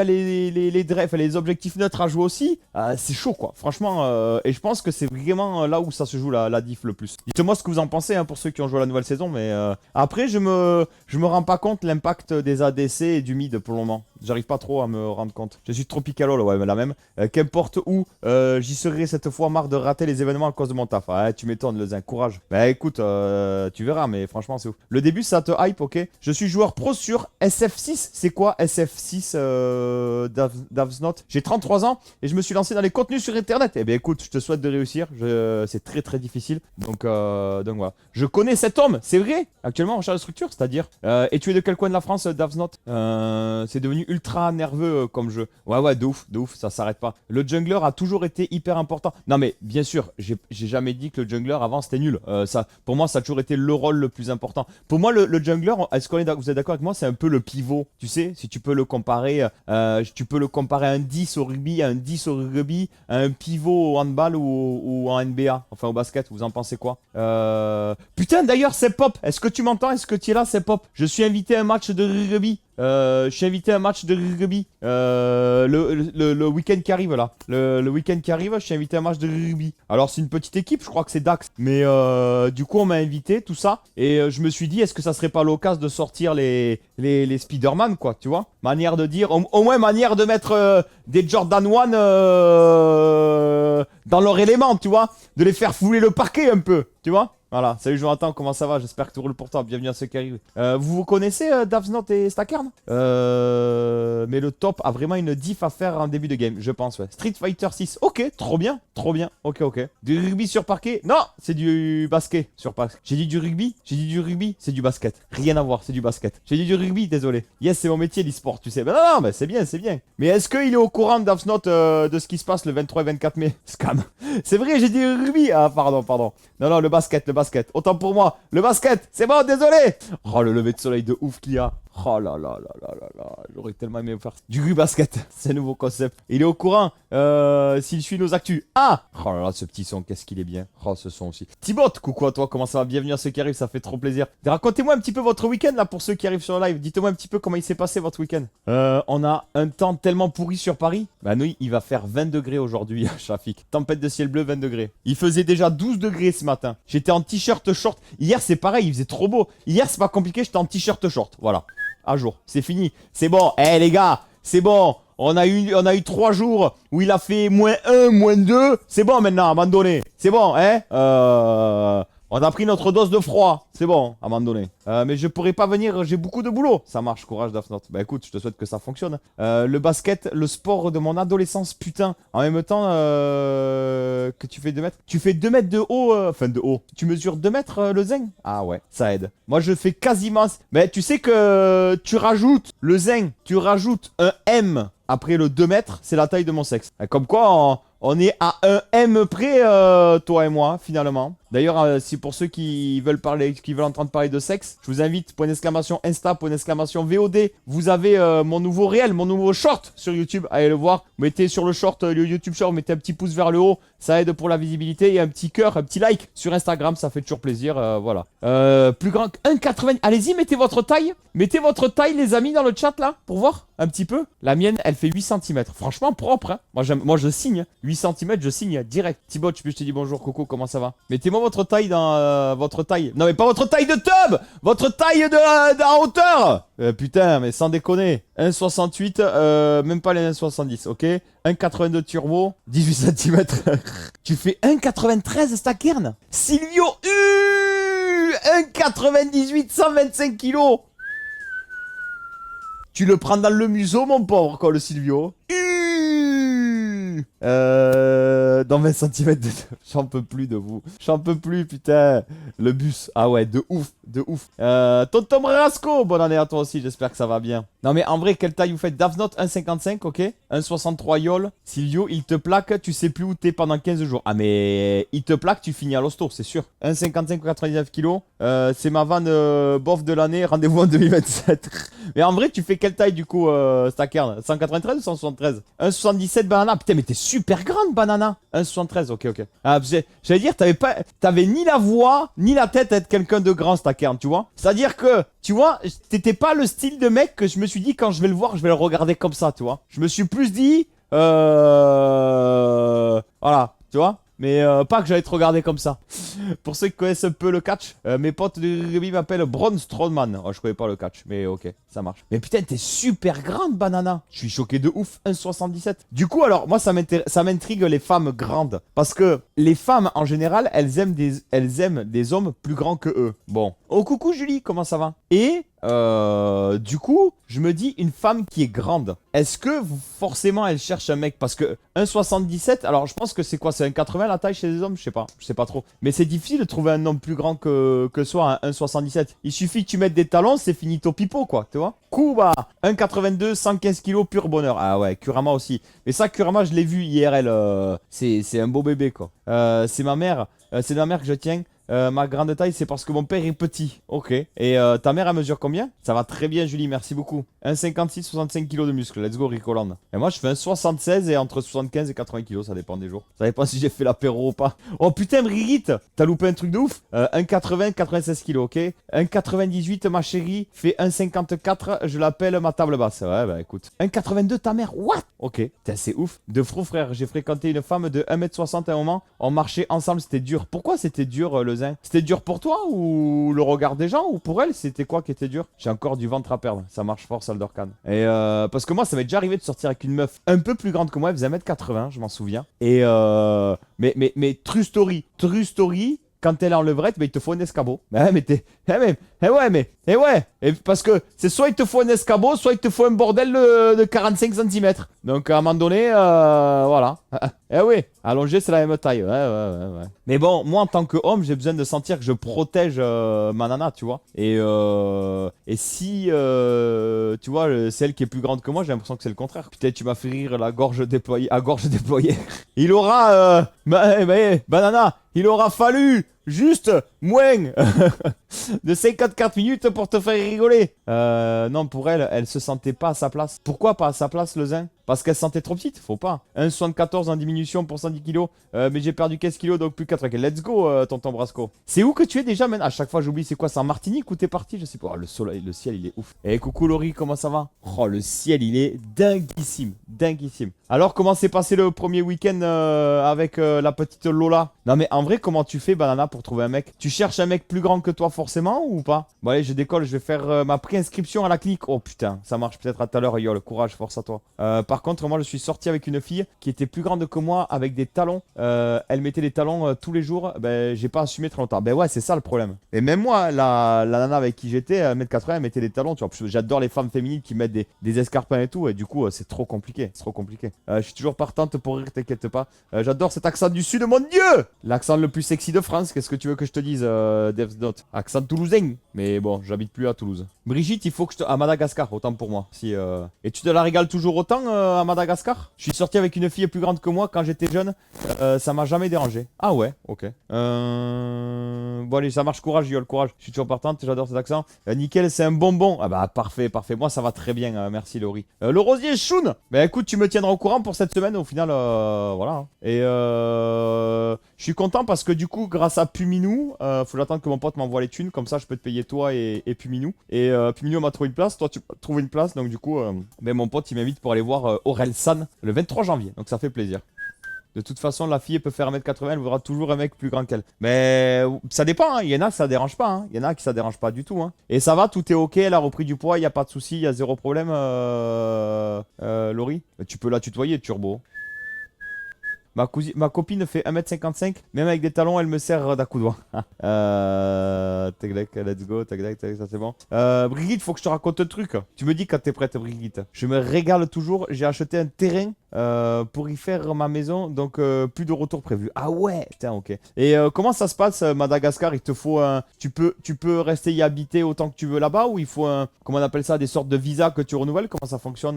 les objectifs neutres à jouer aussi. C'est chaud quoi. Franchement, et je pense que c'est vraiment là où ça se joue la diff le plus. Dites-moi ce que vous en pensez pour ceux qui ont joué à la nouvelle saison. Mais après, je me rends pas compte l'impact des ADC et du mid pour le moment. J'arrive pas trop à me rendre compte. Je suis trop piqué à LoL, ouais, mais la même. Qu'importe où, j'y serai cette fois marre de rater les événements à cause de mon taf. Ouais, tu m'étonnes, le courage. Bah écoute, tu verras, mais franchement, c'est ouf. Le début, ça te hype, ok. Je suis joueur pro sur SF6. C'est quoi SF6 Davsnot? J'ai 33 ans et je me suis lancé dans les contenus sur Internet. Eh bien écoute, je te souhaite de réussir. C'est très très difficile. Donc voilà. Je connais cet homme, c'est vrai. Actuellement, en charge de structure, c'est-à-dire. Et tu es de quel coin de la France, Davsnot? C'est devenu ultra nerveux comme jeu. Ouais, de ouf, ça s'arrête pas. Le jungler a toujours été hyper important. Non mais bien sûr, j'ai jamais dit que le jungler avant c'était nul. Pour moi, ça a toujours été le rôle le plus important. Pour moi, le jungler, est-ce que vous êtes d'accord avec moi? C'est un peu le pivot. Tu sais, si tu peux le comparer, à un 10 au rugby, à un 10 au rugby, à un pivot au handball ou en NBA, enfin au basket. Vous en pensez quoi? Putain, d'ailleurs, c'est Pop. Est-ce que tu m'entends? Est-ce que tu es là, c'est Pop? Je suis invité à un match de rugby. Je suis invité à un match de rugby le week-end qui arrive là. Le week-end qui arrive, je suis invité à un match de rugby. Alors c'est une petite équipe, je crois que c'est Dax. Mais du coup on m'a invité, tout ça. Et je me suis dit, est-ce que ça serait pas l'occasion de sortir les Spider-Man quoi, tu vois? Manière de dire, au moins manière de mettre des Jordan 1 dans leur élément, tu vois? De les faire fouler le parquet un peu, tu vois? Voilà, salut Jonathan, comment ça va? J'espère que tout roule pour toi, bienvenue à ceux qui arrivent. Vous connaissez Davsnot et Stackern? Mais le top a vraiment une diff à faire en début de game, je pense, ouais. Street Fighter 6, ok, trop bien, ok. Du rugby sur parquet? Non, c'est du basket sur parquet. J'ai dit du rugby, c'est du basket. Rien à voir, c'est du basket. J'ai dit du rugby, désolé. Yes, c'est mon métier l'e-sport, tu sais. Ben non, mais c'est bien. Mais est-ce qu'il est au courant Davsnot de ce qui se passe le 23 et 24 mai? Scam. C'est vrai, j'ai dit rugby. Ah, pardon. Non, le basket. Autant pour moi. Le basket, c'est bon, désolé. Oh, le lever de soleil de ouf qu'il y a. Oh là là. J'aurais tellement aimé faire du rugby basket. C'est un nouveau concept. Il est au courant s'il suit nos actus. Ah. Oh là là, ce petit son, qu'est-ce qu'il est bien. Oh, ce son aussi. Thibaut, coucou à toi, comment ça va? Bienvenue à ceux qui arrivent, ça fait trop plaisir. Racontez-moi un petit peu votre week-end là pour ceux qui arrivent sur le live. Dites-moi un petit peu comment il s'est passé votre week-end. On a un temps tellement pourri sur Paris. Bah nous, il va faire 20 degrés aujourd'hui, Shafik. Tempête de ciel bleu, 20 degrés. Il faisait déjà 12 degrés ce matin. J'étais en t-shirt short. Hier, c'est pareil, il faisait trop beau. Hier, c'est pas compliqué, j'étais en t-shirt short. Voilà. À jour. C'est fini. C'est bon. Les gars, c'est bon. On a eu 3 jours où il a fait -1, -2. C'est bon maintenant, abandonné. C'est bon, hein. On a pris notre dose de froid. C'est bon, à un moment donné. Mais je pourrais pas venir, j'ai beaucoup de boulot. Ça marche, courage Daphnot. Bah écoute, je te souhaite que ça fonctionne. Le basket, le sport de mon adolescence, putain. En même temps que tu fais 2 mètres. Tu fais 2 mètres de haut, enfin de haut. Tu mesures 2 mètres le zinc. Ah ouais, ça aide. Moi je fais quasiment... Mais tu sais que tu rajoutes le zinc, tu rajoutes un M après le 2 mètres, c'est la taille de mon sexe. Comme quoi, on est à un M près, toi et moi, finalement. D'ailleurs, si pour ceux qui veulent parler, qui veulent entendre parler de sexe, je vous invite, point d'exclamation Insta, point d'exclamation VOD. Vous avez mon nouveau réel, mon nouveau short sur YouTube. Allez le voir. Mettez sur le short, le YouTube short, mettez un petit pouce vers le haut. Ça aide pour la visibilité. Et un petit cœur, un petit like sur Instagram. Ça fait toujours plaisir. Voilà. Plus grand que 1,80. Allez-y, mettez votre taille. Mettez votre taille, les amis, dans le chat là, pour voir un petit peu. La mienne, elle fait 8 cm. Franchement, propre. Hein. Moi, je signe. 8 cm, je signe direct. Thibaut, je te dis bonjour, Coco, comment ça va? Mettez-moi votre taille dans votre taille. Non, mais pas votre taille de tub. Votre taille de hauteur. Putain, mais sans déconner. 1,68, même pas les 1,70, ok? 1,82 turbo, 18 cm. Tu fais 1,93 Stakern. Silvio, 1,98, 125 kilos. Tu le prends dans le museau, mon pauvre, quoi, le Silvio. Dans 20 cm de... J'en peux plus de vous. J'en peux plus, putain. Le bus. Ah ouais, de ouf. De ouf. Tonton Rasco, bonne année à toi aussi. J'espère que ça va bien. Non, mais en vrai, quelle taille vous faites? Daphnot, 1,55, ok. 1,63 Yol. Silvio, il te plaque, tu sais plus où t'es pendant 15 jours. Ah, mais il te plaque, tu finis à l'hosto, c'est sûr. 1,55 ou 99 kilos. C'est ma vanne bof de l'année. Rendez-vous en 2027. Mais en vrai, tu fais quelle taille du coup, Stakern? 193 ou 173? 1,77 banana. Putain, mais t'es super grande, banana. 1,73, ok. Ah, j'allais dire, t'avais ni la voix, ni la tête à être quelqu'un de grand, Stakern, tu vois. C'est-à-dire que, tu vois, t'étais pas le style de mec que je me suis dit, quand je vais le voir, je vais le regarder comme ça, tu vois. Je me suis plus dit, voilà, tu vois. Mais pas que j'allais te regarder comme ça. Pour ceux qui connaissent un peu le catch, mes potes de rugby m'appellent Braun Strowman. Oh, je connais pas le catch, mais ok, ça marche. Mais putain, t'es super grande, banana. Je suis choqué de ouf, 1,77. Du coup, alors, moi, ça m'intrigue les femmes grandes. Parce que les femmes, en général, elles aiment des hommes plus grands que eux. Bon. Oh, coucou Julie, comment ça va? Et du coup, je me dis, une femme qui est grande, est-ce que forcément elle cherche un mec? Parce que 1,77, alors je pense que c'est quoi? C'est 1,80 la taille chez les hommes? Je sais pas trop. Mais c'est difficile de trouver un homme plus grand que soi, un 1,77. Il suffit que tu mettes des talons, c'est finito pipo, quoi, tu vois? Kuba, 1,82, 115 kilos, pur bonheur. Ah ouais, Kurama aussi. Mais ça, Kurama, je l'ai vu IRL, c'est un beau bébé, quoi. C'est ma mère que je tiens. Ma grande taille, c'est parce que mon père est petit. Ok. Et ta mère, elle mesure combien? Ça va très bien, Julie, merci beaucoup. 1,56, 65 kg de muscle. Let's go, Ricoland. Et moi, je fais un 76 et entre 75 et 80 kg, ça dépend des jours. Ça dépend si j'ai fait l'apéro ou pas. Oh putain, Brigitte, t'as loupé un truc de ouf. 1,80, 96 kg, ok. 1,98, ma chérie, fait 1,54. Je l'appelle ma table basse. Ouais, bah écoute. 1,82, ta mère, what? Ok. Putain, c'est ouf. De faux frère, j'ai fréquenté une femme de 1,60 m à un moment. On marchait ensemble, c'était dur. Pourquoi c'était dur, le zinc? C'était dur pour toi ou le regard des gens? Ou pour elle, c'était quoi qui était dur? J'ai encore du ventre à perdre. Ça marche fort, Saldorcan. Et parce que moi, ça m'est déjà arrivé de sortir avec une meuf un peu plus grande que moi. Elle faisait 1,80 m, je m'en souviens. Et mais true story. Quand elle est en levrette, il te faut un escabeau. Et parce que c'est soit il te faut un escabeau, soit il te faut un bordel de 45 cm. Donc à un moment donné, voilà. Eh oui, allongé, c'est la même taille. Ouais. Mais bon, moi en tant qu'homme, j'ai besoin de sentir que je protège ma nana, tu vois. Et si, tu vois, celle qui est plus grande que moi, j'ai l'impression que c'est le contraire. Putain, tu m'as fait rire à gorge déployée. Il aura, banana, il aura fallu juste moins de 54 minutes pour te faire rigoler. Non, pour elle, elle se sentait pas à sa place. Pourquoi pas à sa place, le zin? Parce qu'elle se sentait trop petite, faut pas. 1,74 en diminution pour 110 kilos. Mais j'ai perdu 15 kilos, donc plus 4. Okay, let's go, tonton Brasco. C'est où que tu es déjà, man? À chaque fois, j'oublie, c'est quoi? C'est en Martinique où t'es parti? Je sais pas. Oh, le soleil, le ciel, il est ouf. Eh, coucou Laurie, comment ça va? Oh, le ciel, il est dinguissime. Alors, comment s'est passé le premier week-end avec la petite Lola? Non, mais en vrai, comment tu fais, banana, pour trouver un mec? Tu cherches un mec plus grand que toi, forcément ou pas? Bon allez, je décolle, je vais faire ma préinscription à la clinique. Oh putain, ça marche peut-être à tout à l'heure, Yol. Courage, force à toi. Par contre, moi je suis sorti avec une fille qui était plus grande que moi avec des talons. Elle mettait des talons tous les jours. Ben j'ai pas assumé très longtemps. Ben ouais, c'est ça le problème. Et même moi, la nana avec qui j'étais, 1m80, elle mettait des talons. Tu vois, j'adore les femmes féminines qui mettent des escarpins et tout. Et du coup, c'est trop compliqué. C'est trop compliqué. Je suis toujours partante pour rire, t'inquiète pas. J'adore cet accent du sud, mon dieu! L'accent le plus sexy de France. Qu'est-ce que tu veux que je te dise, Devs Note? Accent toulousain. Mais bon, j'habite plus à Toulouse. Brigitte, il faut que je te... À Madagascar, autant pour moi. Si, Et tu te la régales toujours autant à Madagascar? Je suis sorti avec une fille plus grande que moi quand j'étais jeune. Ça m'a jamais dérangé. Ah ouais, ok. Bon allez, ça marche, courage, Yol, courage. Je suis toujours partante, j'adore cet accent. Nickel, c'est un bonbon. Ah bah parfait, parfait. Moi ça va très bien, merci Laurie. Le rosier Choun. Bah écoute, tu me tiendras au courant pour cette semaine, au final, voilà. Et je suis content parce que du coup, grâce à Puminou, faut j'attendre que mon pote m'envoie les thunes, comme ça je peux te payer toi et Puminou. Et Puminou m'a trouvé une place, toi tu m'as trouvé une place, donc du coup, ben, mon pote il m'invite pour aller voir Aurel San le 23 janvier, donc ça fait plaisir. De toute façon, la fille elle peut faire 1m80, elle voudra toujours un mec plus grand qu'elle. Mais ça dépend, hein. Il y en a que ça dérange pas, hein. Il y en a qui ça dérange pas du tout, hein. Et ça va, tout est ok, elle a repris du poids, il n'y a pas de souci, il y a zéro problème, Laurie. Tu peux la tutoyer, Turbo. Ma copine fait 1m55, même avec des talons, elle me sert d'un coup de doigt. Tac, let's go, tac, ça c'est bon. Brigitte, faut que je te raconte un truc. Tu me dis quand t'es prête, Brigitte. Je me régale toujours, j'ai acheté un terrain pour y faire ma maison, donc plus de retour prévu. Ah ouais, putain, ok. Et comment ça se passe, Madagascar? Il te faut un... Tu peux rester y habiter autant que tu veux là-bas, ou il faut un... Comment on appelle ça? Des sortes de visas que tu renouvelles? Comment ça fonctionne,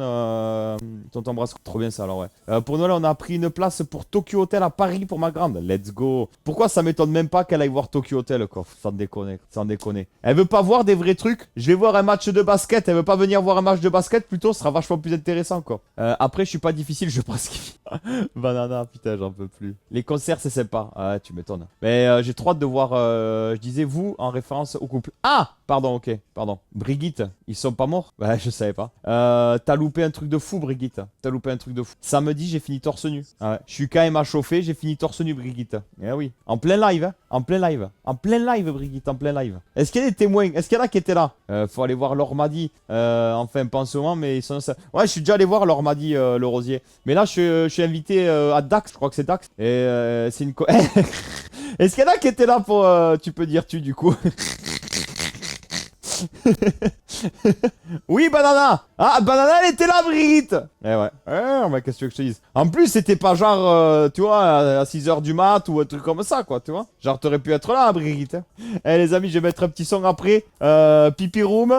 tonton Brasco? Trop bien ça, alors ouais. Pour Noël, on a pris une place pour Tokyo Hotel à Paris pour ma grande. Let's go. Pourquoi ça m'étonne même pas qu'elle aille voir Tokyo Hotel, quoi? Sans déconner, sans déconner. Elle veut pas voir des vrais trucs. Je vais voir un match de basket. Elle veut pas venir voir un match de basket, plutôt, ce sera vachement plus intéressant, quoi. Après, je suis pas difficile, je pense qu'il... Banana, putain, j'en peux plus. Les concerts, c'est sympa. Ah, tu m'étonnes. Mais j'ai trop hâte de voir, je disais vous, en référence au couple. Ah! Pardon, ok, pardon. Brigitte, ils sont pas morts? Ouais, je savais pas. T'as loupé un truc de fou, Brigitte. T'as loupé un truc de fou. Samedi, j'ai fini torse nu. Ouais. Je suis quand même à chauffer, j'ai fini torse nu, Brigitte. Eh oui. En plein live, hein. En plein live. En plein live, Brigitte, en plein live. Est-ce qu'il y a des témoins? Est-ce qu'il y en a qui étaient là? Faut aller voir Laure Madi. Enfin, pas en ce moment, mais ils sont... Ouais, je suis déjà allé voir Laure Madi, le rosier. Mais là, je suis invité à Dax, je crois que c'est Dax. Et c'est une... Est-ce qu'il y en a qui étaient là pour... tu peux dire tu, du coup. Oui, Banana. Ah, Banana, elle était là, Brigitte. Eh ouais. Mais qu'est-ce que tu veux que je te dise? En plus, c'était pas genre, tu vois, à 6h du mat ou un truc comme ça, quoi, tu vois. Genre, t'aurais pu être là, Brigitte. Eh, les amis, je vais mettre un petit son après. Pipi room,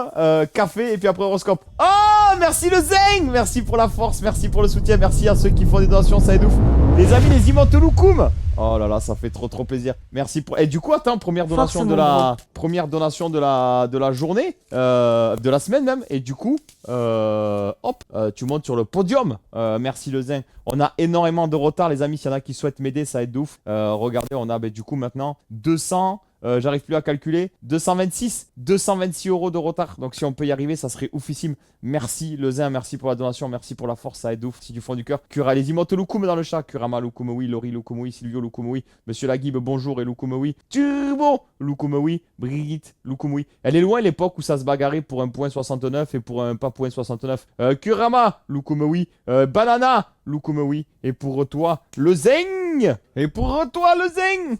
café, et puis après, horoscope. Oh, merci le Zeng. Merci pour la force, merci pour le soutien, merci à ceux qui font des donations, ça aide ouf. Les amis, les Imantolukum. Oh là là, ça fait trop plaisir. Merci pour... Et du coup, attends, première donation de la... Première donation de la journée, de la semaine même. Et du coup, hop, tu montes sur le podium. Merci le Zin. On a énormément de retard, les amis. S'il y en a qui souhaitent m'aider, ça aide de ouf. Regardez, on a du coup maintenant 200... j'arrive plus à calculer. 226 € de retard. Donc si on peut y arriver, ça serait oufissime. Merci le Zin, merci pour la donation, merci pour la force, ça aide ouf. Si du fond du cœur. Kura, les imotes Lukum dans le chat. Kurama Lukumoui, Lori Lukumoui, Silvio Lukumoui, Monsieur Lagib, bonjour et Lukumoui. Turbo Lukumoui, Brigitte Lukumoui. Elle est loin l'époque où ça se bagarrait pour un point 69 et pour un pas point 69. Kurama Lukumoui, Banana Lukumoui. Et pour toi, le Zeng. Et pour toi, le Zeng.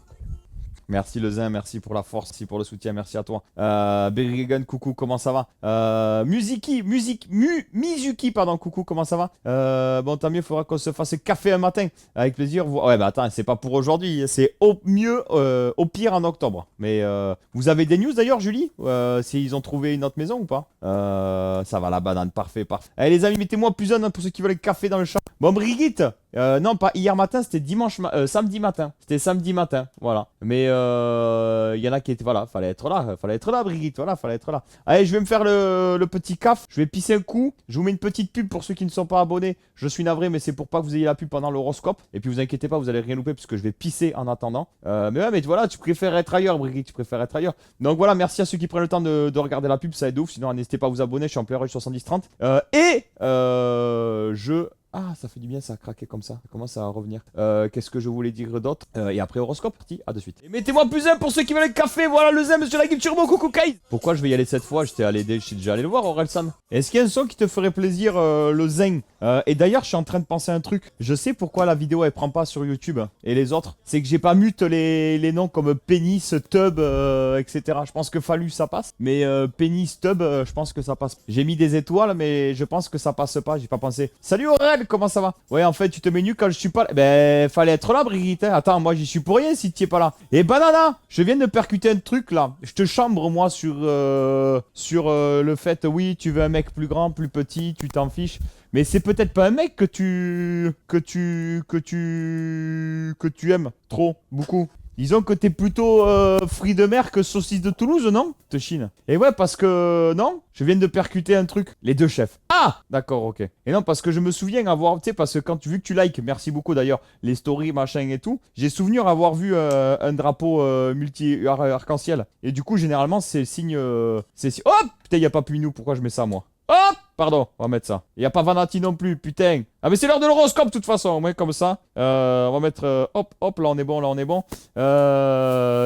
Merci le Zin, merci pour la force, merci pour le soutien, merci à toi. Berrigan, coucou, comment ça va? Mizuki, pardon, coucou, comment ça va? Bon, tant mieux, faudra qu'on se fasse café un matin. Avec plaisir. Ouais, bah attends, c'est pas pour aujourd'hui, c'est au mieux, au pire en octobre. Mais vous avez des news d'ailleurs, Julie? S'ils ont trouvé une autre maison ou pas? Ça va, la banane, parfait, parfait. Allez les amis, mettez-moi plus un pour ceux qui veulent le café dans le chat. Bon, Brigitte, non, pas hier matin, c'était samedi matin. C'était samedi matin, voilà. Mais il y en a qui étaient, voilà, fallait être là, Brigitte, voilà, fallait être là. Allez, je vais me faire le petit caf, je vais pisser un coup. Je vous mets une petite pub pour ceux qui ne sont pas abonnés. Je suis navré, mais c'est pour pas que vous ayez la pub pendant l'horoscope. Et puis vous inquiétez pas, vous allez rien louper parce que je vais pisser en attendant. Mais ouais, mais voilà, tu préfères être ailleurs, Brigitte, tu préfères être ailleurs. Donc voilà, merci à ceux qui prennent le temps de regarder la pub, ça aide ouf. Sinon, n'hésitez pas à vous abonner, je suis en Player 7030. Ah, ça fait du bien, ça a craqué comme ça. Ça commence à revenir. Qu'est-ce que je voulais dire d'autre? Et après, horoscope, parti. À de suite. Et mettez-moi plus un pour ceux qui veulent le café. Voilà le zem sur la Game Turbo. Coucou Kai. Pourquoi je vais y aller cette fois? Je suis déjà allé le voir, Orelsan. Est-ce qu'il y a un son qui te ferait plaisir, le zen? Et d'ailleurs, je suis en train de penser à un truc. Je sais pourquoi la vidéo elle prend pas sur YouTube et les autres. C'est que j'ai pas mute les noms comme pénis, tub, etc. Je pense que Fallu ça passe. Mais pénis, tub, je pense que ça passe. J'ai mis des étoiles, mais je pense que ça passe pas. J'ai pas pensé. Salut Aurel, comment ça va? Ouais, en fait, tu te mets nu quand je suis pas là. Ben, fallait être là, Brigitte. Hein. Attends, moi j'y suis pour rien si tu es pas là. Et Banana, je viens de percuter un truc là. Je te chambre moi sur le fait, oui, tu veux un mec plus grand, plus petit, tu t'en fiches. Mais c'est peut-être pas un mec que tu aimes trop, beaucoup. Disons que t'es plutôt fruit de mer que saucisse de Toulouse, non? Te chine. Et ouais, parce que... Non, je viens de percuter un truc. Les deux chefs. Ah! D'accord, ok. Et non, parce que je me souviens avoir... Tu sais, parce que vu que tu likes, merci beaucoup d'ailleurs, les stories, machin et tout, j'ai souvenir avoir vu un drapeau arc-en-ciel. Et du coup, généralement, c'est signe... Hop! Putain, y a pas Puinou, pourquoi je mets ça, moi? Hop! Pardon, on va mettre ça. Il n'y a pas Vanati non plus, putain. Ah mais c'est l'heure de l'horoscope de toute façon, ouais, comme ça. On va mettre, hop, là on est bon, là on est bon.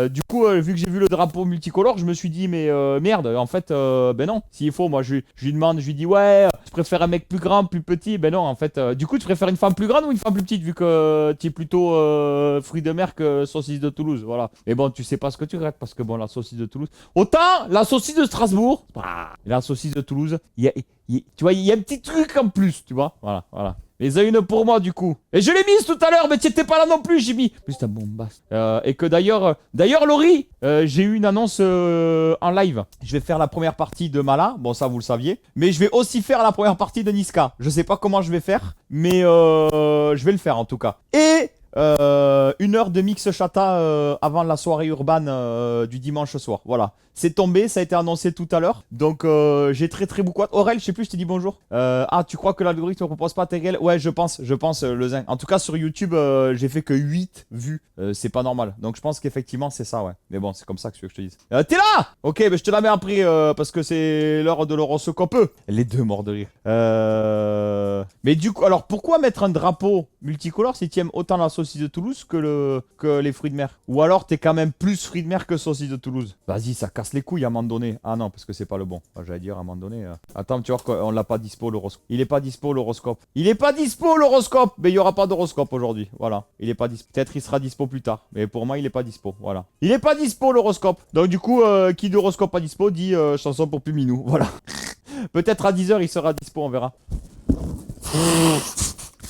Du coup, vu que j'ai vu le drapeau multicolore, je me suis dit, mais merde, en fait, ben non. S'il faut, moi je lui demande, je lui dis, ouais, je préfère un mec plus grand, plus petit. Ben non, en fait, du coup, tu préfères une femme plus grande ou une femme plus petite, vu que tu es plutôt fruit de mer que saucisse de Toulouse, voilà. Mais bon, tu sais pas ce que tu regardes, parce que bon, la saucisse de Toulouse... Autant la saucisse de Strasbourg, la saucisse de Toulouse, tu vois, il y a un petit truc en plus, tu vois. Voilà. Les a une pour moi, du coup. Et je l'ai mise tout à l'heure, mais tu étais pas là non plus, j'ai mis. Plus ta bombasse. Et que d'ailleurs, Laurie, j'ai eu une annonce en live. Je vais faire la première partie de Mala. Bon, ça, vous le saviez. Mais je vais aussi faire la première partie de Niska. Je sais pas comment je vais faire, mais je vais le faire en tout cas. Et... 1 heure de mix chata avant la soirée urbaine du dimanche soir. Voilà. C'est tombé, ça a été annoncé tout à l'heure. Donc j'ai très beaucoup hâte. Aurel, je sais plus, je t'ai dit bonjour. Tu crois que l'algorithme ne propose pas tes réels? Ouais, je pense, le zin. En tout cas, sur YouTube, j'ai fait que 8 vues. C'est pas normal. Donc je pense qu'effectivement, c'est ça, ouais. Mais bon, c'est comme ça que je te dis. T'es là? Ok, je te la mets après parce que c'est l'heure de l'horoscope. Les deux morts de rire. Mais du coup, alors pourquoi mettre un drapeau multicolore si tu aimes autant la saucisse de Toulouse que les fruits de mer? Ou alors t'es quand même plus fruits de mer que saucisse de Toulouse? Vas-y, ça casse les couilles à un moment donné. Ah non, parce que c'est pas le bon. J'allais dire à un moment donné. Attends, tu vois qu'on l'a pas dispo l'horoscope. Il est pas dispo l'horoscope. Mais il y aura pas d'horoscope aujourd'hui. Voilà. Il est pas dispo. Peut-être il sera dispo plus tard. Mais pour moi, il est pas dispo. Voilà. Il est pas dispo l'horoscope. Donc du coup, qui d'horoscope pas dispo dit chanson pour Puminou. Voilà. Peut-être à 10 h il sera dispo, on verra.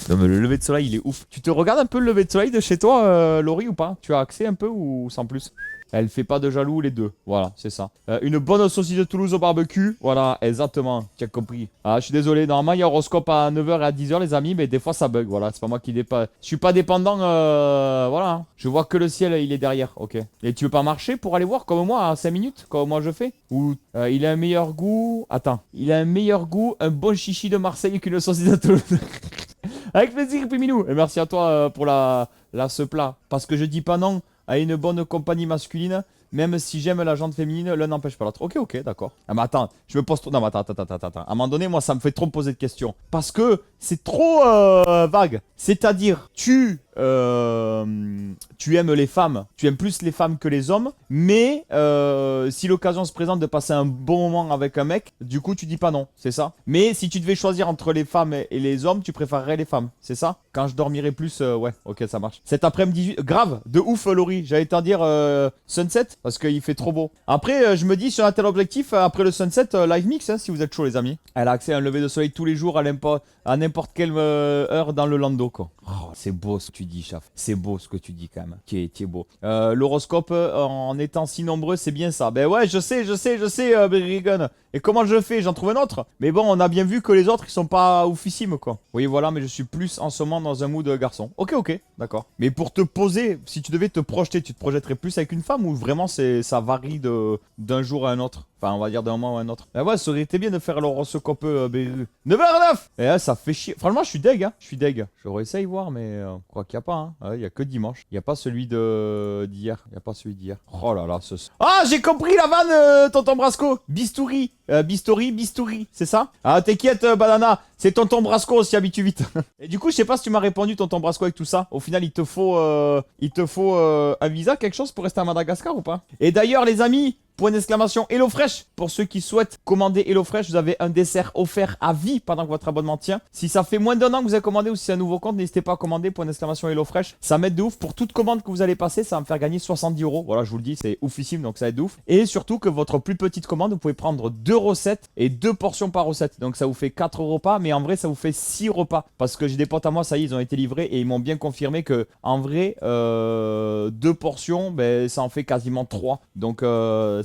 Non mais le lever de soleil il est ouf. Tu te regardes un peu le lever de soleil de chez toi, Laurie, ou pas? Tu as accès un peu ou sans plus? Elle fait pas de jaloux les deux. Voilà, c'est ça. Une bonne saucisse de Toulouse au barbecue. Voilà, exactement. Tu as compris. Ah, je suis désolé. Normalement, il y a horoscope à 9 h et à 10 h, les amis. Mais des fois, ça bug. Voilà, c'est pas moi qui dépasse. Je suis pas dépendant. Voilà. Je vois que le ciel, il est derrière. Ok. Et tu veux pas marcher pour aller voir comme moi à 5 minutes? Comme moi je fais? Ou il a un meilleur goût. Attends. Il a un meilleur goût. Un bon chichi de Marseille qu'une saucisse de Toulouse. Avec plaisir, Piminou. Et merci à toi pour ce plat. Parce que je dis pas non à une bonne compagnie masculine, même si j'aime la jante féminine, l'un n'empêche pas l'autre. Ok, d'accord. Ah mais attends, je me pose trop... Non mais attends. À un moment donné, moi, ça me fait trop me poser de questions. Parce que c'est trop vague. C'est-à-dire, tu aimes les femmes, tu aimes plus les femmes que les hommes, mais si l'occasion se présente de passer un bon moment avec un mec, du coup tu dis pas non, c'est ça. Mais si tu devais choisir entre les femmes et les hommes, tu préférerais les femmes, c'est ça. Quand je dormirais plus, ouais, ok, ça marche. Cet après-midi, grave, de ouf, Laurie, j'allais t'en dire sunset, parce qu'il fait trop beau. Après, je me dis, sur un tel objectif, après le sunset, live mix, hein, si vous êtes chaud les amis. Elle a accès à un lever de soleil tous les jours à n'importe quelle heure dans le lando, quoi. Oh, c'est beau ce que tu dis, Chaf. C'est beau ce que tu dis quand même. Qui est beau. L'horoscope, en étant si nombreux, c'est bien ça. Ben ouais, je sais, Berrigan. Et comment je fais? J'en trouve un autre. Mais bon, on a bien vu que les autres, ils sont pas oufissimes, quoi. Oui, voilà, mais je suis plus en ce moment dans un mood garçon. Ok, d'accord. Mais pour te poser, si tu devais te projeter, tu te projetterais plus avec une femme ou vraiment ça varie d'un jour à un autre? Enfin, on va dire d'un moment à un autre. Ben ouais, ça aurait été bien de faire l'horoscope 9h09. Et là, ça fait chier. Franchement, je suis deg, J'aurais essayé de voir, mais je crois qu'il n'y a pas, hein. Il n'y a que dimanche. Il n'y a pas celui d'hier. Oh là là, Ah, j'ai compris la vanne, tonton Brasco. Bistouri. Bistouri, c'est ça? Ah, t'inquiète, Banana, c'est tonton Brasco, on s'y habitue vite. Et du coup, je sais pas si tu m'as répondu, tonton Brasco, avec tout ça. Au final, il te faut un visa, quelque chose pour rester à Madagascar ou pas? Et d'ailleurs, les amis, point d'exclamation HelloFresh. Pour ceux qui souhaitent commander HelloFresh, vous avez un dessert offert à vie pendant que votre abonnement tient. Si ça fait moins d'un an que vous avez commandé ou si c'est un nouveau compte, n'hésitez pas à commander, point d'exclamation HelloFresh. Ça m'aide de ouf. Pour toute commande que vous allez passer, ça va me faire gagner 70 euros. Voilà, je vous le dis, c'est oufissime, donc ça aide de ouf. Et surtout que votre plus petite commande, vous pouvez prendre 2 recettes et 2 portions par recette. Donc ça vous fait 4 repas, mais en vrai, ça vous fait 6 repas. Parce que j'ai des potes à moi, ça y est, ils ont été livrés et ils m'ont bien confirmé que en vrai, 2 portions, ben, ça en fait quasiment 3. Donc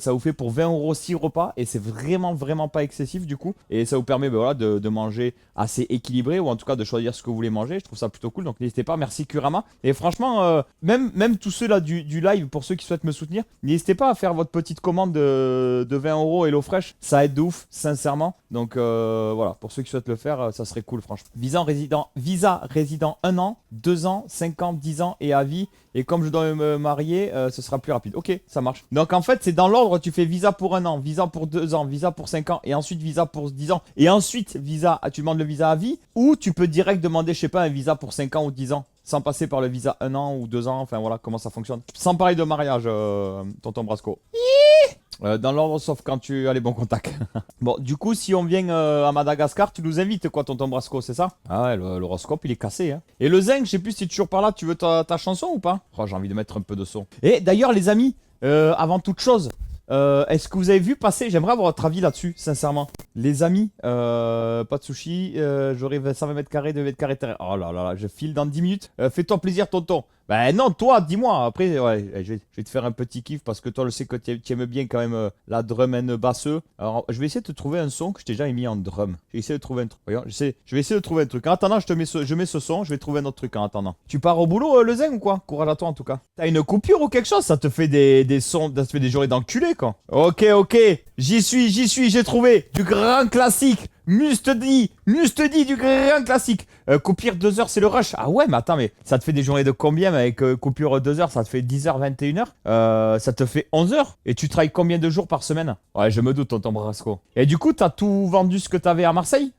ça vous fait pour 20 euros 6 repas et c'est vraiment pas excessif du coup. Et ça vous permet ben, voilà, de manger assez équilibré ou en tout cas de choisir ce que vous voulez manger. Je trouve ça plutôt cool, donc n'hésitez pas. Merci Kurama. Et franchement, même tous ceux là du live, pour ceux qui souhaitent me soutenir, n'hésitez pas à faire votre petite commande de 20 euros HelloFresh. Ça aide de ouf, sincèrement. Donc voilà, pour ceux qui souhaitent le faire, ça serait cool franchement. Visa résident 1 an, 2 ans, 5 ans, 10 ans et à vie. Et comme je dois me marier, ce sera plus rapide. Ok, ça marche. Donc en fait, c'est dans l'ordre, tu fais visa pour 1 an, visa pour 2 ans, visa pour 5 ans, et ensuite visa pour 10 ans. Et ensuite, tu demandes le visa à vie, ou tu peux direct demander, je sais pas, un visa pour 5 ans ou 10 ans, sans passer par le visa 1 an ou 2 ans, enfin voilà comment ça fonctionne. Sans parler de mariage, tonton Brasco. Dans l'ordre, sauf quand tu as les bons contacts. Bon, du coup, si on vient à Madagascar, tu nous invites, quoi, tonton Brasco, c'est ça? Ah ouais, l'horoscope, il est cassé, hein. Et le zinc, je sais plus si tu es toujours par là, tu veux ta chanson ou pas? Oh, j'ai envie de mettre un peu de son. Et d'ailleurs, les amis, avant toute chose, est-ce que vous avez vu passer, j'aimerais avoir votre avis là-dessus, sincèrement. Les amis, pas de sushi, j'aurai 120 mètres carrés, 2 mètres carrés terrain. Oh là là là, je file dans 10 minutes. Fais-toi plaisir, tonton. Ben non, toi, dis-moi. Après, ouais, je vais te faire un petit kiff parce que toi, je sais que tu aimes bien quand même la drum and basseux. Alors, je vais essayer de te trouver un son que je t'ai déjà mis en drum. Je vais essayer de trouver un truc. Voyons, je vais essayer de trouver un truc. En attendant, je mets ce son. Je vais trouver un autre truc en attendant. Tu pars au boulot, le zen ou quoi? Courage à toi en tout cas. T'as une coupure ou quelque chose? Ça te fait des sons, ça te fait des journées d'enculé quoi. Ok, j'y suis, j'ai trouvé du grand classique. Mustadi du grand classique. Coupure 2 heures, c'est le rush. Ah ouais, mais attends, mais ça te fait des journées de combien avec coupure 2 heures? Ça te fait 10 h 21 h. Ça te fait 11 heures. Et tu travailles combien de jours par semaine? Ouais, je me doute, tonton Brasco. Et du coup, t'as tout vendu ce que t'avais à Marseille?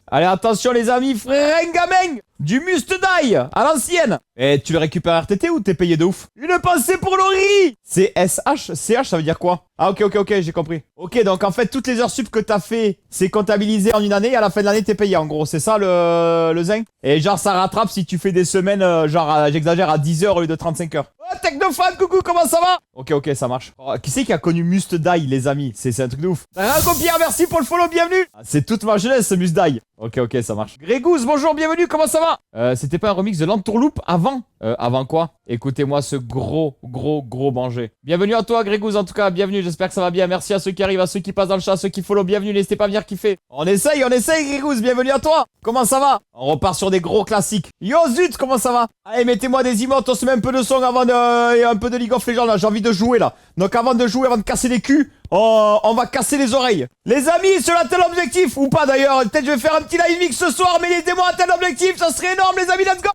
Allez, attention les amis, fringameng du Mustadi à l'ancienne. Et tu le récupères RTT ou t'es payé de ouf? Une pensée pour Laurie. C'est SH? CH, ça veut dire quoi? Ah ok, j'ai compris. Ok, donc en fait, toutes les heures sup que t'as fait, c'est comptabilisé en une année et à la fin de l'année, t'es payé en gros. C'est ça le zinc? Et genre, ça rattrape si tu fais des semaines, j'exagère, à 10 heures au lieu de 35 heures. Oh, Technofan, coucou, comment ça va? Ok, ça marche. Oh, qui c'est qui a connu Mustadi, les amis? C'est un truc de ouf. Rago Pierre, merci pour le follow, bienvenue. Ah, c'est toute ma jeunesse, ce Mustadi. Ok, ça marche. Grégouze, bonjour, bienvenue, comment ça va? C'était pas un remix de l'Entourloupe avant? Avant quoi? Écoutez-moi ce gros manger. Bienvenue à toi, Grégouze, en tout cas, bienvenue, j'espère que ça va bien. Merci à ceux qui arrivent, à ceux qui passent dans le chat, à ceux qui follow, bienvenue, n'hésitez pas à venir kiffer. On essaye, Grégouze, bienvenue à toi. Comment ça va? On repart sur des gros classiques. Yo zut, comment ça va? Allez, mettez-moi des emotes, on se met un peu de son avant et un peu de League of Legends, là, j'ai envie de jouer, là. Donc avant de jouer, avant de casser les culs, on va casser les oreilles. Les amis, cela tel objectif, ou pas d'ailleurs, peut-être je vais faire un petit live mix ce soir, mais aidez-moi à tel objectif, ça serait énorme les amis, let's go.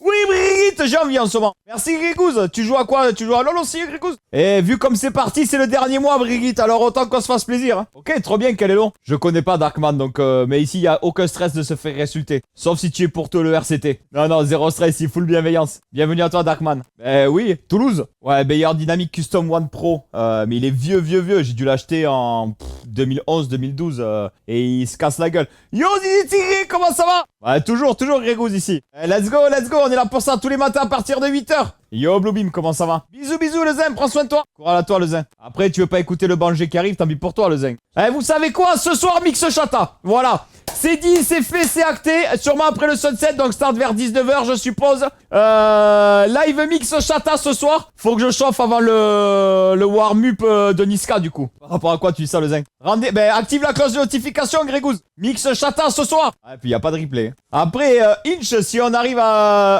Oui, Brigitte, j'ai envie en ce moment. Merci, Grégouze. Tu joues à quoi? Tu joues à LoL aussi, Grégouze? Et vu comme c'est parti, c'est le dernier mois, Brigitte. Alors autant qu'on se fasse plaisir. Hein. Ok, trop bien, quel est long. Je connais pas Darkman, donc mais ici, il y a aucun stress de se faire insulter. Sauf si tu es pour toi le RCT. Non, zéro stress, il full bienveillance. Bienvenue à toi, Darkman. Oui, Toulouse. Ouais, Bayer Dynamic Custom One Pro. Mais il est vieux. J'ai dû l'acheter en 2011-2012. Et il se casse la gueule. Yo, Zizi Tigre, comment ça va? Ouais, toujours, Grégouze ici. Let's go, on est là pour ça tous les matins à partir de 8h. Yo, Bluebeam, comment ça va? Bisous, le zen, prends soin de toi. Courage à toi, le zen. Après, tu veux pas écouter le banger qui arrive, tant pis pour toi, le zen. Vous savez quoi? Ce soir, Mix Chata. Voilà. C'est dit, c'est fait, c'est acté. Sûrement après le sunset, donc start vers 19h, je suppose. Live Mix Chata ce soir. Faut que je chauffe avant le warm-up de Niska, du coup. Par rapport à quoi tu dis ça, le zen? Active la cloche de notification, Grégouze. Mix chata ce soir. Ah, et puis il n'y a pas de replay. Après, Inch, si on arrive à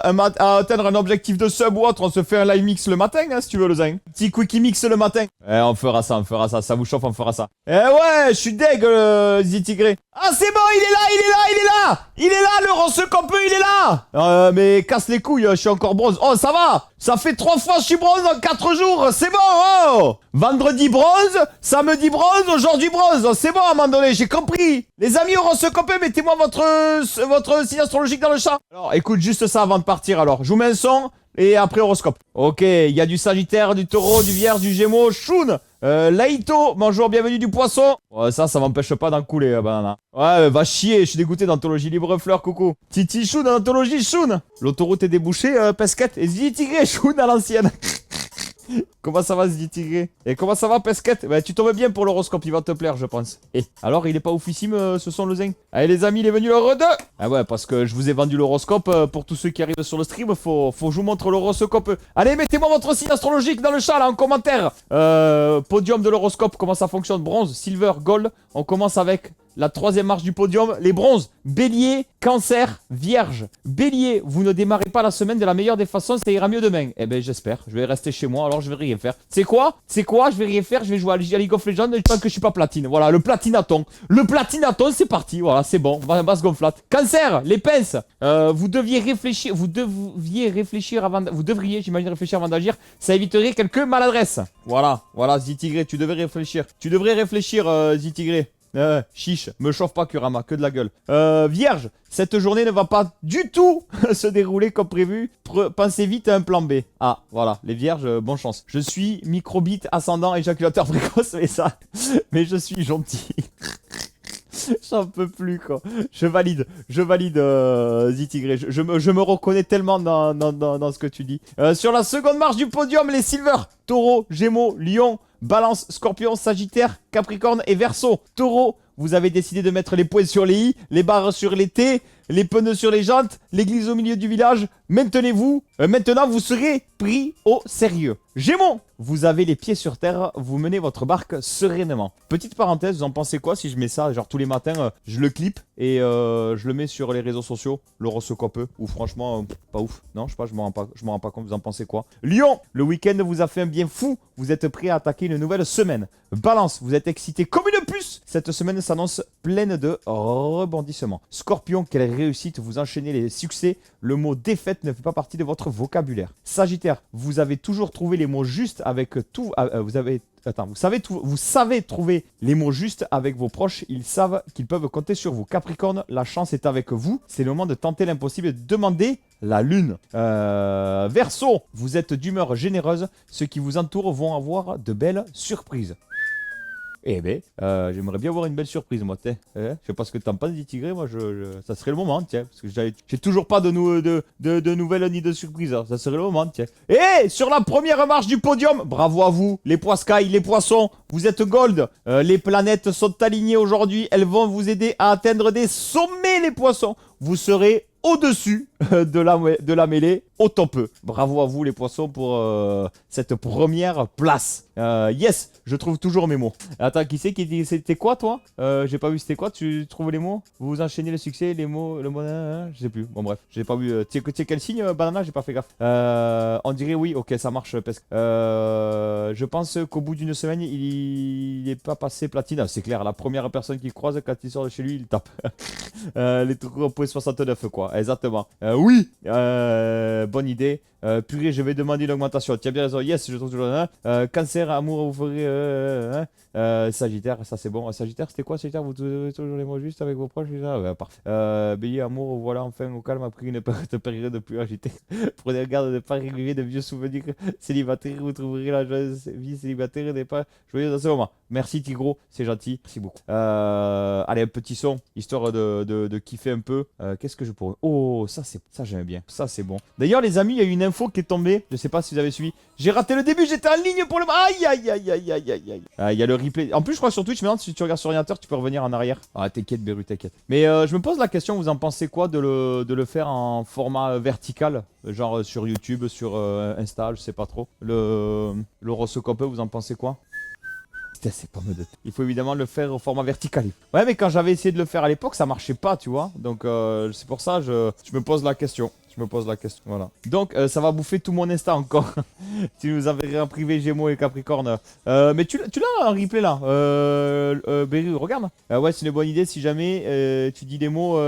atteindre un objectif de sub ou autre, on se fait un live mix le matin, hein, si tu veux, le zing. Petit quickie mix le matin. On fera ça, on fera ça. Ça vous chauffe, on fera ça. Ouais, je suis deg, Zitigré. Ah, c'est bon, il est là, il est là, il est là. Il est là, le Rosse Copeux, il est là. Mais casse les couilles, je suis encore bronze. Oh, ça va. Ça fait 3 fois que je suis bronze en 4 jours. C'est bon, oh. Vendredi bronze, samedi bronze, aujourd'hui bronze. C'est bon, à un moment donné, j'ai compris. Les amis au Rosse Copeux, mettez-moi votre signe astrologique dans le chat. Alors, écoute juste ça avant de partir, alors. Je vous mets un son. Et après horoscope. Ok, il y a du Sagittaire, du Taureau, du Vierge, du Gémeaux, Shun, Laïto, bonjour, bienvenue du Poisson. Ouais, ça m'empêche pas d'en couler, banana. Ouais, va chier, je suis dégoûté d'anthologie libre fleur, coucou. Titi Shun, anthologie Shun. L'autoroute est débouchée, Pesquette. Et Zidi Tigré, Shun à l'ancienne. Comment ça va, Zidi Tigré? Et comment ça va, Pesquette? Bah, tu tombes bien pour l'horoscope, il va te plaire, je pense. Et alors, il est pas oufissime, ce son, le zing? Allez, les amis, il est venu le 2. Ah ouais, parce que je vous ai vendu l'horoscope. Pour tous ceux qui arrivent sur le stream, faut que je vous montre l'horoscope. Allez, mettez-moi votre signe astrologique dans le chat, là, en commentaire. Podium de l'horoscope, comment ça fonctionne? Bronze, silver, gold. On commence avec la 3e marche du podium, les bronzes. Bélier, Cancer, Vierge. Bélier, vous ne démarrez pas la semaine de la meilleure des façons, ça ira mieux demain. Eh ben j'espère, je vais rester chez moi, alors je vais rien faire. C'est quoi? Je vais rien faire, je vais jouer à League of Legends tant que je suis pas platine. Voilà, le platinaton. Le platinaton, c'est parti, voilà, c'est bon, on va se gonfler. Cancer, les pinces. Vous devriez réfléchir avant d'agir, ça éviterait quelques maladresses. Voilà, Zitigré, tu devrais réfléchir. Tu devrais réfléchir, Zitigré. Chiche, me chauffe pas Kurama, que de la gueule. Vierge, cette journée ne va pas du tout se dérouler comme prévu. Pensez vite à un plan B. Ah, voilà, les vierges, bonne chance. Je suis microbite, ascendant, éjaculateur précoce, mais je suis gentil. J'en peux plus, quoi. Je valide, Zitigré. Je me reconnais tellement dans ce que tu dis. Sur la seconde marche du podium, les Silver. Taureau, Gémeaux, Lion, Balance, Scorpion, Sagittaire, Capricorne et Verseau. Taureau, vous avez décidé de mettre les points sur les i, les barres sur les t, les pneus sur les jantes, l'église au milieu du village. Maintenez-vous. Maintenant, vous serez pris au sérieux. Gémeaux, vous avez les pieds sur terre, vous menez votre barque sereinement. Petite parenthèse, vous en pensez quoi si je mets ça, genre tous les matins, je le clip et je le mets sur les réseaux sociaux, l'horoscope, ou franchement, pas ouf. Non, je sais pas, je m'en rends pas compte, vous en pensez quoi? Lion, le week-end vous a fait un bien fou, vous êtes prêt à attaquer une nouvelle semaine. Balance, vous êtes excité comme une puce. Cette semaine s'annonce pleine de rebondissements. Scorpion, quelle réussite, vous enchaînez les succès, le mot défaite ne fait pas partie de votre vocabulaire. Sagittaire, vous avez toujours trouvé les mots justes avec tout. Vous savez trouver les mots justes avec vos proches. Ils savent qu'ils peuvent compter sur vous. Capricorne, la chance est avec vous. C'est le moment de tenter l'impossible et de demander la lune. Verseau, vous êtes d'humeur généreuse. Ceux qui vous entourent vont avoir de belles surprises. Eh ben, j'aimerais bien avoir une belle surprise, moi, je sais pas ce que t'en penses, Tigré, moi, ça serait le moment, tiens, parce que j'ai toujours pas de nouvelles ni de surprises, hein. Ça serait le moment, tiens. Et sur la première marche du podium, bravo à vous, les poiscailles, les poissons, vous êtes gold, les planètes sont alignées aujourd'hui, elles vont vous aider à atteindre des sommets, les poissons, vous serez au-dessus de la mêlée, autant peu. Bravo à vous les poissons pour cette première place. Yes, je trouve toujours mes mots. Attends, qui c'est qui dit c'était quoi toi? J'ai pas vu c'était quoi, tu trouves les mots? Vous enchaînez le succès, les mots, le mot, je sais plus. Bon bref, j'ai pas vu. Tu sais quel signe, banana? J'ai pas fait gaffe. On dirait oui, ok, ça marche parce que je pense qu'au bout d'une semaine, il est pas passé platine. C'est clair, la première personne qui croise quand il sort de chez lui, il tape. Les trucs au point 69 quoi, exactement. Oui, bonne idée. Purée, je vais demander une augmentation. Tu as bien raison. Yes, je trouve toujours. Cancer, amour, vous ferez. Sagittaire, ça c'est bon. Sagittaire, c'était quoi Sagittaire? Vous trouvez toujours les mots justes avec vos proches? Ouais, parfait. Bélier, amour, voilà enfin au calme après une période de plus agitée. Prenez garde de ne pas réguler de vieux souvenirs célibataires. Vous trouverez la joyeuse vie célibataire et n'est pas joyeuse dans ce moment. Merci Tigro, c'est gentil. Merci beaucoup. Allez, un petit son, histoire de kiffer un peu. Qu'est-ce que je pourrais. Oh, ça j'aime bien. Ça c'est bon. D'ailleurs, les amis, il y a une info qui est tombée. Je sais pas si vous avez suivi. J'ai raté le début, j'étais en ligne pour le. Aïe aïe aïe aïe aïe aïe aïe. Il y a le replay. En plus, je crois sur Twitch, maintenant, si tu regardes sur ordinateur, tu peux revenir en arrière. Ah, t'inquiète, Beru, t'inquiète. Mais je me pose la question, vous en pensez quoi de le faire en format vertical? Genre sur YouTube, sur Insta, je sais pas trop. L'horoscope, vous en pensez quoi? Putain, c'est pas de... Il faut évidemment le faire au format vertical. Ouais, mais quand j'avais essayé de le faire à l'époque, ça marchait pas, tu vois. Donc, c'est pour ça je me pose la question. Je me pose la question, voilà. Donc, ça va bouffer tout mon Insta encore. Tu nous avais en privé Gémeaux et Capricorne. Mais tu l'as en replay là. Beru, regarde. Ouais, c'est une bonne idée si jamais tu dis des mots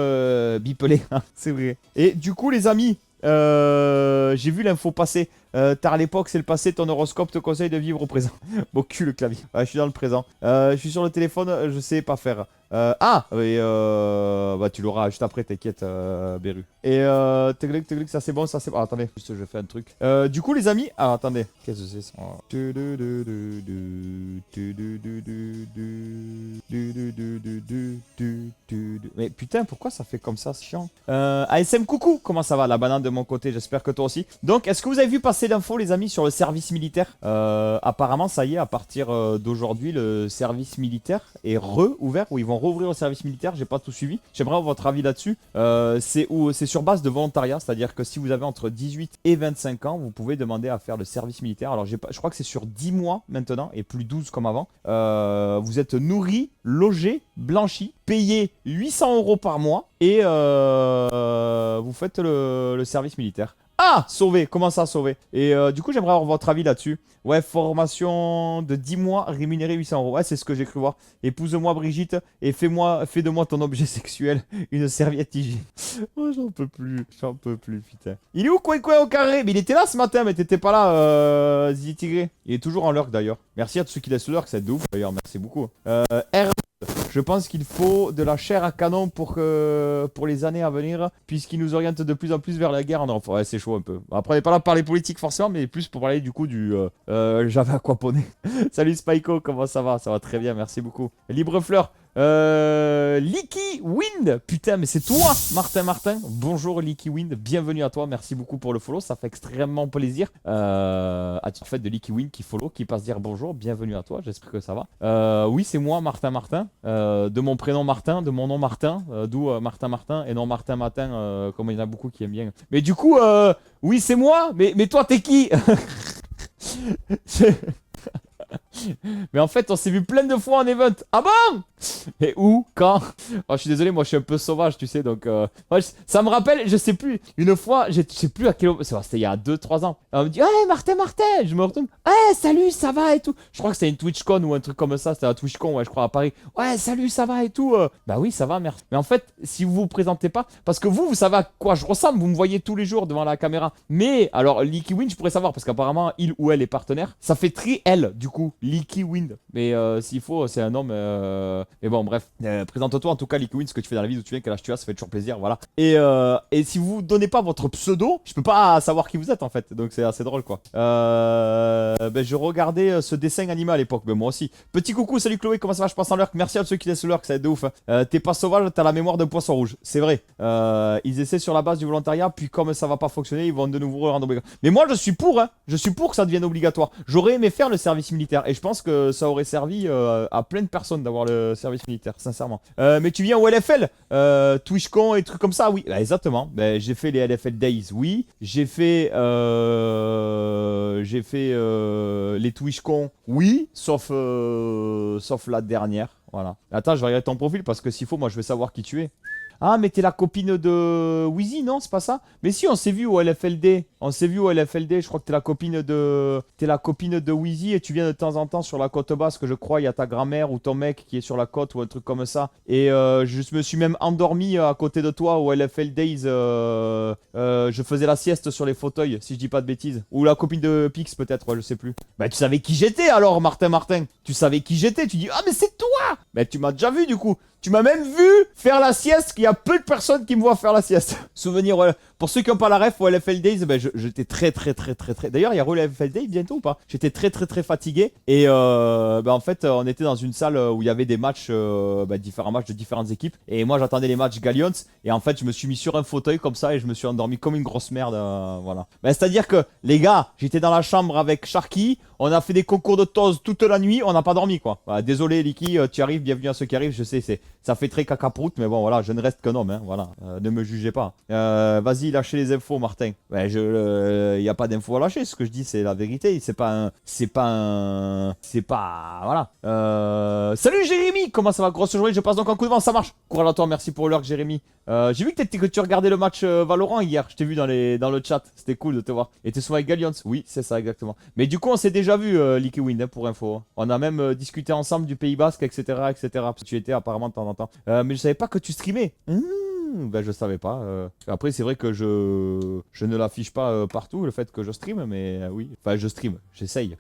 bipelés. C'est vrai. Et du coup, les amis, j'ai vu l'info passer. Tard à l'époque, c'est le passé, ton horoscope te conseille de vivre au présent. Bon cul le clavier. Ouais, je suis dans le présent. Je suis sur le téléphone, je sais pas faire. Et bah tu l'auras juste après, t'inquiète, Beru. Et teclic, ça c'est bon, ça c'est bon. Ah, attendez, juste je fais un truc. Du coup les amis, attendez, qu'est-ce que c'est ça? Mais putain, pourquoi ça fait comme ça, c'est chiant. ASM coucou, comment ça va la banane de mon côté, j'espère que toi aussi. Donc, est-ce que vous avez vu passer l'info les amis sur le service militaire? Apparemment, ça y est, à partir d'aujourd'hui, le service militaire est re-ouvert, ou ils vont rouvrir le service militaire, j'ai pas tout suivi. J'aimerais avoir votre avis là-dessus. C'est sur base de volontariat, c'est-à-dire que si vous avez entre 18 et 25 ans, vous pouvez demander à faire le service militaire. Alors, je crois que c'est sur 10 mois maintenant, et plus 12 comme avant. Vous êtes nourri, logé, blanchi, payé 800 € par mois, et vous faites le service militaire. Ah, sauvé, comment ça sauver? Et du coup, j'aimerais avoir votre avis là-dessus. Ouais, formation de 10 mois, rémunéré 800 €. Ouais, c'est ce que j'ai cru voir. Épouse-moi Brigitte et fais de moi ton objet sexuel, une serviette hygiénique. Oh, j'en peux plus, putain. Il est où, Coin au carré? Mais il était là ce matin, mais t'étais pas là, Zizi Tigré. Il est toujours en lurk d'ailleurs. Merci à tous ceux qui laissent le lurk, c'est de ouf d'ailleurs, merci beaucoup. Je pense qu'il faut de la chair à canon pour les années à venir, puisqu'il nous oriente de plus en plus vers la guerre en Europe. Ouais, c'est chaud un peu. Après, on n'est pas là pour parler politique forcément, mais plus pour parler du coup du Java aquaponé. Salut Spyco, comment ça va? Ça va très bien, merci beaucoup. Libre Fleur. Leaky Wind, putain mais c'est toi Martin. Bonjour Leaky Wind, bienvenue à toi, merci beaucoup pour le follow, ça fait extrêmement plaisir. Tu fais de Leaky Wind qui follow, qui passe dire bonjour, bienvenue à toi, j'espère que ça va. Oui c'est moi Martin, de mon prénom Martin, de mon nom Martin, d'où Martin et non Martin Matin, comme il y en a beaucoup qui aiment bien. Mais du coup oui c'est moi, mais toi t'es qui? Mais en fait, on s'est vu plein de fois en event. Ah bon? Et où? Quand? Oh, je suis désolé, moi je suis un peu sauvage, tu sais. Donc, ça me rappelle, je sais plus. Une fois, je sais plus à quel moment. C'était il y a 2-3 ans. On me dit, hey Martin. Je me retourne. Hey, salut, ça va et tout. Je crois que c'était une TwitchCon ou un truc comme ça. C'était la TwitchCon, ouais, je crois, à Paris. Ouais, salut, ça va et tout. Bah oui, ça va, merci. Mais en fait, si vous vous présentez pas, parce que vous savez à quoi je ressemble. Vous me voyez tous les jours devant la caméra. Mais, alors, Leaky Wind, je pourrais savoir, parce qu'apparemment, il ou elle est partenaire. Ça fait tri-elle, du coup. Leaky Wind. Mais s'il faut, c'est un homme. Mais bon, bref. Présente-toi en tout cas, Leaky Wind, ce que tu fais dans la vie, d'où tu viens, quel âge tu as, ça fait toujours plaisir, voilà. Et si vous donnez pas votre pseudo, je peux pas savoir qui vous êtes en fait. Donc c'est assez drôle quoi. Je regardais ce dessin animé à l'époque, mais moi aussi. Petit coucou, salut Chloé, comment ça va? Je passe en lurk. Merci à ceux qui laissent le lurk, ça aide de ouf. T'es pas sauvage, t'as la mémoire d'un poisson rouge. C'est vrai. Ils essaient sur la base du volontariat, puis comme ça va pas fonctionner, ils vont de nouveau rendre obligatoire. Mais moi je suis pour, hein. Je suis pour que ça devienne obligatoire. J'aurais aimé faire le service militaire et je pense que ça aurait servi à plein de personnes d'avoir le service militaire, sincèrement. Mais tu viens au LFL, TwitchCon et trucs comme ça, oui. Bah, exactement. Bah, j'ai fait les LFL Days, oui. J'ai fait les TwitchCon, oui. Sauf la dernière. Voilà. Attends, je vais regarder ton profil parce que s'il faut, moi je vais savoir qui tu es. Ah, mais t'es la copine de Wheezy, non? C'est pas ça? Mais si, on s'est vu au LFLD. Je crois que t'es la copine de Wheezy et tu viens de temps en temps sur la côte basse, que je crois, il y a ta grand-mère ou ton mec qui est sur la côte ou un truc comme ça. Et je me suis même endormi à côté de toi au LFL Days. Je faisais la sieste sur les fauteuils, si je dis pas de bêtises. Ou la copine de Pix, peut-être, ouais, je sais plus. Bah, tu savais qui j'étais alors, Martin. Tu savais qui j'étais. Tu dis, ah, mais c'est toi! Bah, tu m'as déjà vu du coup. Tu m'as même vu faire la sieste, qu'il y a peu de personnes qui me voient faire la sieste. Souvenir, pour ceux qui n'ont pas la ref au LFL Days, ben j'étais très. D'ailleurs, il y a le LFL Days bientôt ou pas? J'étais très fatigué. Et en fait, on était dans une salle où il y avait des matchs, différents matchs de différentes équipes. Et moi, j'attendais les matchs Gallions. Et en fait, je me suis mis sur un fauteuil comme ça et je me suis endormi comme une grosse merde. Voilà. C'est-à-dire que, les gars, j'étais dans la chambre avec Sharky. On a fait des concours de toast toute la nuit. On n'a pas dormi, quoi. Voilà, désolé, Liki, tu arrives. Bienvenue à ceux qui arrivent. Je sais, ça fait très cacaproute, mais bon, voilà, je ne reste qu'un homme, hein, voilà. Ne me jugez pas. Vas-y, lâcher les infos, Martin. Ouais, y a pas d'infos à lâcher. Ce que je dis, c'est la vérité. Voilà. Salut Jérémy, comment ça va? Grosse journée, je passe donc en coup de vent, ça marche. Courage à toi, merci pour l'heure, Jérémy. J'ai vu que tu regardais le match Valorant hier. Je t'ai vu dans le chat. C'était cool de te voir. Et t'es souvent avec Gallions. Oui, c'est ça, exactement. Mais du coup, on s'est déjà vu, Leaky Wind, hein, pour info. On a même discuté ensemble du Pays Basque, etc., etc. Parce que tu étais apparemment de temps en temps. Mais je savais pas que tu streamais. Ben je savais pas. Après c'est vrai que je ne l'affiche pas partout le fait que je stream, mais oui. Enfin je stream, j'essaye.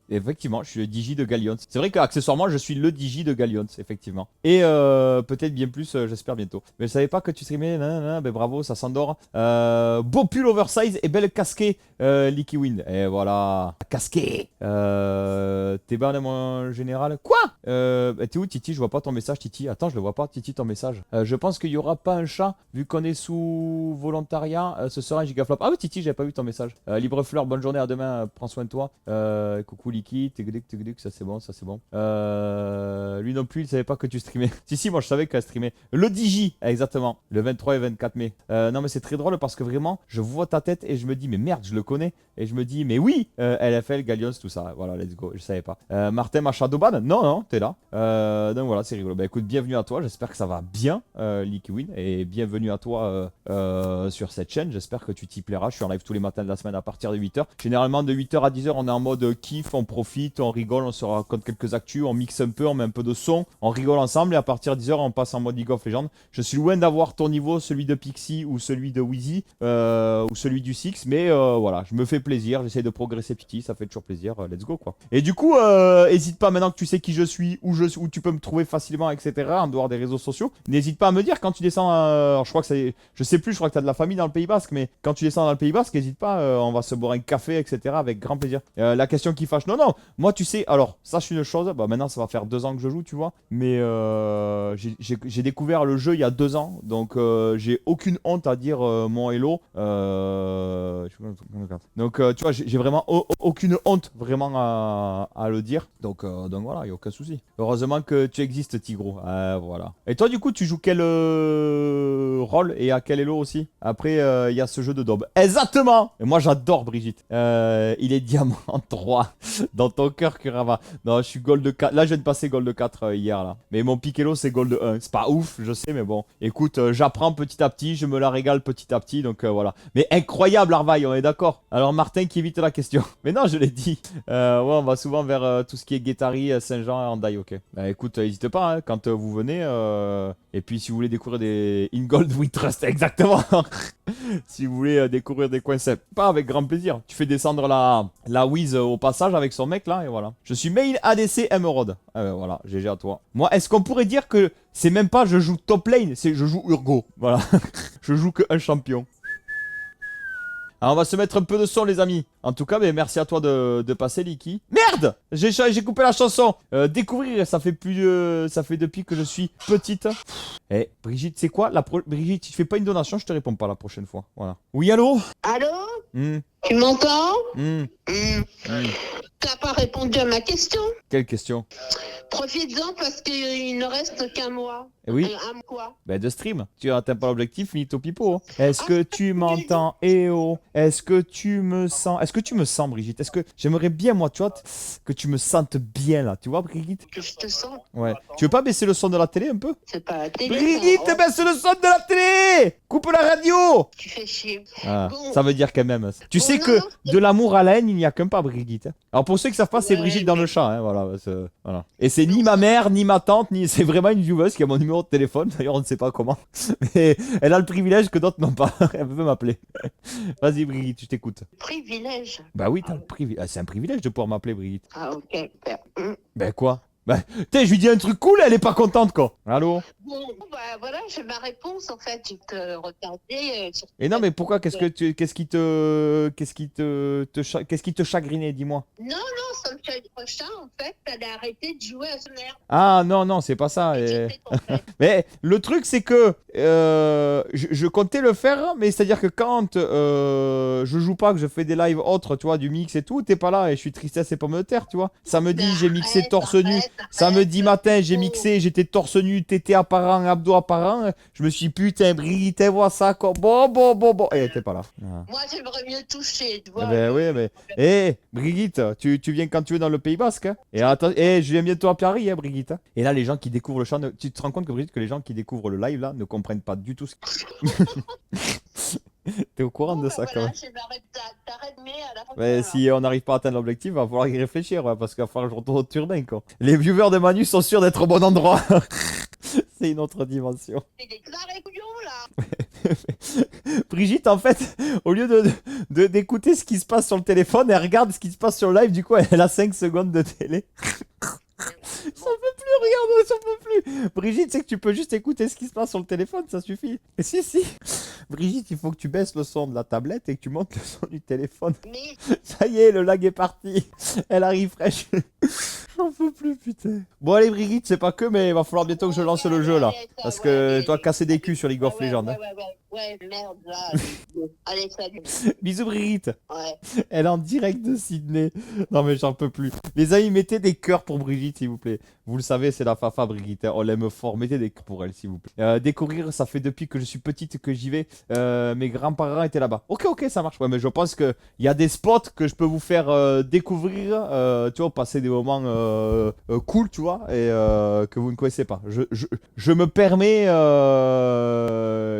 Effectivement, je suis le DJ de Gallions. C'est vrai qu'accessoirement je suis le DJ de Gallions, effectivement. Et peut-être bien plus, j'espère bientôt. Mais je savais pas que tu streamais. Ben bravo, ça s'endort. Beau pull oversize et belle casquée, Leaky Wind. Et voilà, casquée. T'es bas mon général. Quoi? T'es où Titi? Je vois pas ton message, Titi. Attends, je le vois pas, Titi, ton message. Je pense qu'il y aura pas un chat, vu qu'on est sous volontariat, ce sera un gigaflop. Ah oui, Titi, j'avais pas vu ton message. Libre Fleur, bonne journée, à demain, prends soin de toi. Coucou Liki, tigdic, ça c'est bon, ça c'est bon. Lui non plus, il savait pas que tu streamais. Si, moi je savais qu'elle streamait. Le DJ, exactement, le 23 et 24 mai. Non mais c'est très drôle parce que vraiment, je vois ta tête et je me dis, mais merde, je le connais. Et je me dis, mais oui, LFL, Gallions, tout ça. Voilà, let's go, je savais pas. Martin, ma Shadowban? Non, t'es là. Donc voilà, c'est rigolo. Bah écoute, bienvenue à toi, j'espère que ça va bien. Leaky Win, et bienvenue à toi sur cette chaîne. J'espère que tu t'y plairas. Je suis en live tous les matins de la semaine à partir de 8h. Généralement de 8h à 10h on est en mode kiff, on profite, on rigole, on se raconte quelques actus, on mixe un peu, on met un peu de son, on rigole ensemble et à partir de 10h on passe en mode League of Legends. Je suis loin d'avoir ton niveau, celui de Pixie ou celui de Wheezy ou celui du Six, mais voilà, je me fais plaisir, j'essaie de progresser petit, ça fait toujours plaisir, let's go quoi. Et du coup, n'hésite pas, maintenant que tu sais qui je suis, où tu peux me trouver facilement, etc., en dehors des réseaux sociaux, n'hésite pas à me dire quand tu descends. Alors je crois que c'est. Je sais plus, je crois que tu as de la famille dans le Pays Basque, mais quand tu descends dans le Pays Basque, n'hésite pas, on va se boire un café, etc. avec grand plaisir. La question qui fâche. Non, moi tu sais, alors, sache une chose, bah maintenant ça va faire 2 ans que je joue, tu vois, mais j'ai découvert le jeu il y a 2 ans, donc j'ai aucune honte à dire mon hello. Donc tu vois, j'ai vraiment aucune honte vraiment à le dire, donc voilà, il n'y a aucun souci. Heureusement que tu existes, Tigro. Voilà. Et toi, du coup, tu joues quel rôle et à quel elo aussi? Après, il y a ce jeu de Daube. Exactement! Et moi, j'adore Brigitte. Il est diamant 3 dans ton cœur, Kurava. Non, je suis gold 4. Là, je viens de passer gold 4 hier, là. Mais mon piquelo, c'est gold 1. C'est pas ouf, je sais, mais bon. Écoute, j'apprends petit à petit, je me la régale petit à petit, donc voilà. Mais incroyable, Arvaille, on est d'accord. Alors, Martin qui évite la question. Mais non, je l'ai dit. Ouais, on va souvent vers tout ce qui est Guétari, Saint-Jean et Handaï, ok. Bah écoute, n'hésite pas, hein, quand vous venez. Et puis, si vous voulez découvrir des In-Gold We Trust, exactement. Si vous voulez découvrir des coins simples, pas avec grand plaisir. Tu fais descendre la Wiz au passage avec son mec là, et voilà. Je suis main ADC Emerald. Voilà, GG à toi. Moi, est-ce qu'on pourrait dire que c'est même pas je joue top lane, c'est je joue Urgo. Voilà. Je joue qu'un champion. Alors on va se mettre un peu de son les amis. En tout cas, merci à toi de passer Liki. Merde, j'ai coupé la chanson. Découvrir, ça fait depuis que je suis petite. Eh, Brigitte, c'est quoi Brigitte, si tu fais pas une donation, je te réponds pas la prochaine fois. Voilà. Oui, allô? Allô? Tu m'entends? T'as pas répondu à ma question? Quelle question? Profites-en parce qu'il ne reste qu'un mois. Oui. Un mois. Ben de stream. Tu atteins pas l'objectif, finito pipo. Est-ce que tu m'entends? Eh oh. Est-ce que tu me sens? Est-ce que tu me sens, Brigitte? Est-ce que j'aimerais bien, moi, tu vois, que tu me sentes bien là. Tu vois, Brigitte? Que je te sens. Ouais. Tu veux pas baisser le son de la télé un peu? C'est pas la télé. Brigitte, baisse le son de la télé! Coupe la radio! Tu fais chier. Ah, Bon. ça veut dire quand même. Tu sais non, que de l'amour à la haine, il n'y a qu'un pas, Brigitte. Alors pour ceux qui savent pas, c'est Ouais, Brigitte dans mais- le chat. Hein, voilà, voilà. Et c'est ni ma mère, ni ma tante, ni c'est vraiment une vieweuse qui a mon numéro de téléphone. D'ailleurs, on ne sait pas comment. Mais elle a le privilège que d'autres n'ont pas. Elle peut m'appeler. Vas-y, Brigitte, je t'écoute. Privilège. Bah oui, t'as le privilège. C'est un privilège de pouvoir m'appeler, Brigitte. Ah, ok. Super. Ben quoi? Bah, je lui dis un truc cool, elle est pas contente, quoi. Allô? Bon, bah voilà, j'ai ma réponse en fait. Tu te retardais. Et non, mais pourquoi? Qu'est-ce qui te chagrinait, dis-moi? Non, ça me fait le prochain en fait. T'allais arrêter de jouer à Sonner. Ah non, c'est pas ça. Mais le truc, c'est que je comptais le faire, mais c'est-à-dire que quand je joue pas, que je fais des lives autres, tu vois, du mix et tout, t'es pas là et je suis tristesse et pommes de terre, tu vois. Samedi, j'ai mixé torse nu. Samedi matin, j'ai mixé, j'étais torse nu, tété apparent, abdos apparent. Je me suis dit, putain, Brigitte, vois ça, quoi. Bon. Et elle était pas là. Ah. Moi, j'aimerais mieux toucher, tu Eh vois. ben oui, mais. Eh, Brigitte, tu viens quand tu veux dans le Pays Basque. Hein. Et attends, je viens bientôt à Paris, hein, Brigitte. Hein. Et là, les gens qui découvrent le chant, tu te rends compte que Brigitte, que les gens qui découvrent le live là ne comprennent pas du tout ce T'es au courant de ça quand même. T'arrêtes, mais à la fin. Mais si on n'arrive pas à atteindre l'objectif, il va falloir y réfléchir, ouais, parce qu'il va falloir que je retourne au turbin, quoi. Les viewers de Manu sont sûrs d'être au bon endroit. C'est une autre dimension. C'est des clarés couillons, là. Brigitte, en fait, au lieu d'écouter ce qui se passe sur le téléphone, elle regarde ce qui se passe sur le live, du coup, elle a 5 secondes de télé. Ça peut plus, regarde, ça peut plus. Brigitte, c'est que tu peux juste écouter ce qui se passe sur le téléphone, ça suffit. Et si. Brigitte, il faut que tu baisses le son de la tablette et que tu montes le son du téléphone. Mais Ça y est, le lag est parti. Elle arrive fraîche. J'en peux plus, putain. Bon, allez, Brigitte, c'est pas que, mais il va falloir bientôt que je lance le jeu, là. Parce que tu dois casser des culs sur League of Legends. Hein. Ouais, merde, là. Allez, salut. Bisous, Brigitte. Ouais. Elle est en direct de Sydney. Non, mais j'en peux plus. Les amis, mettez des cœurs pour Brigitte, s'il vous plaît. Vous le savez, c'est la Fafa, Brigitte. On l'aime fort. Mettez des cœurs pour elle, s'il vous plaît. Découvrir, ça fait depuis que je suis petite que j'y vais. Mes grands-parents étaient là-bas. Ok, ça marche. Ouais, mais je pense qu'il y a des spots que je peux vous faire découvrir. Tu vois, passer des moments cool, tu vois, et que vous ne connaissez pas. Je me permets,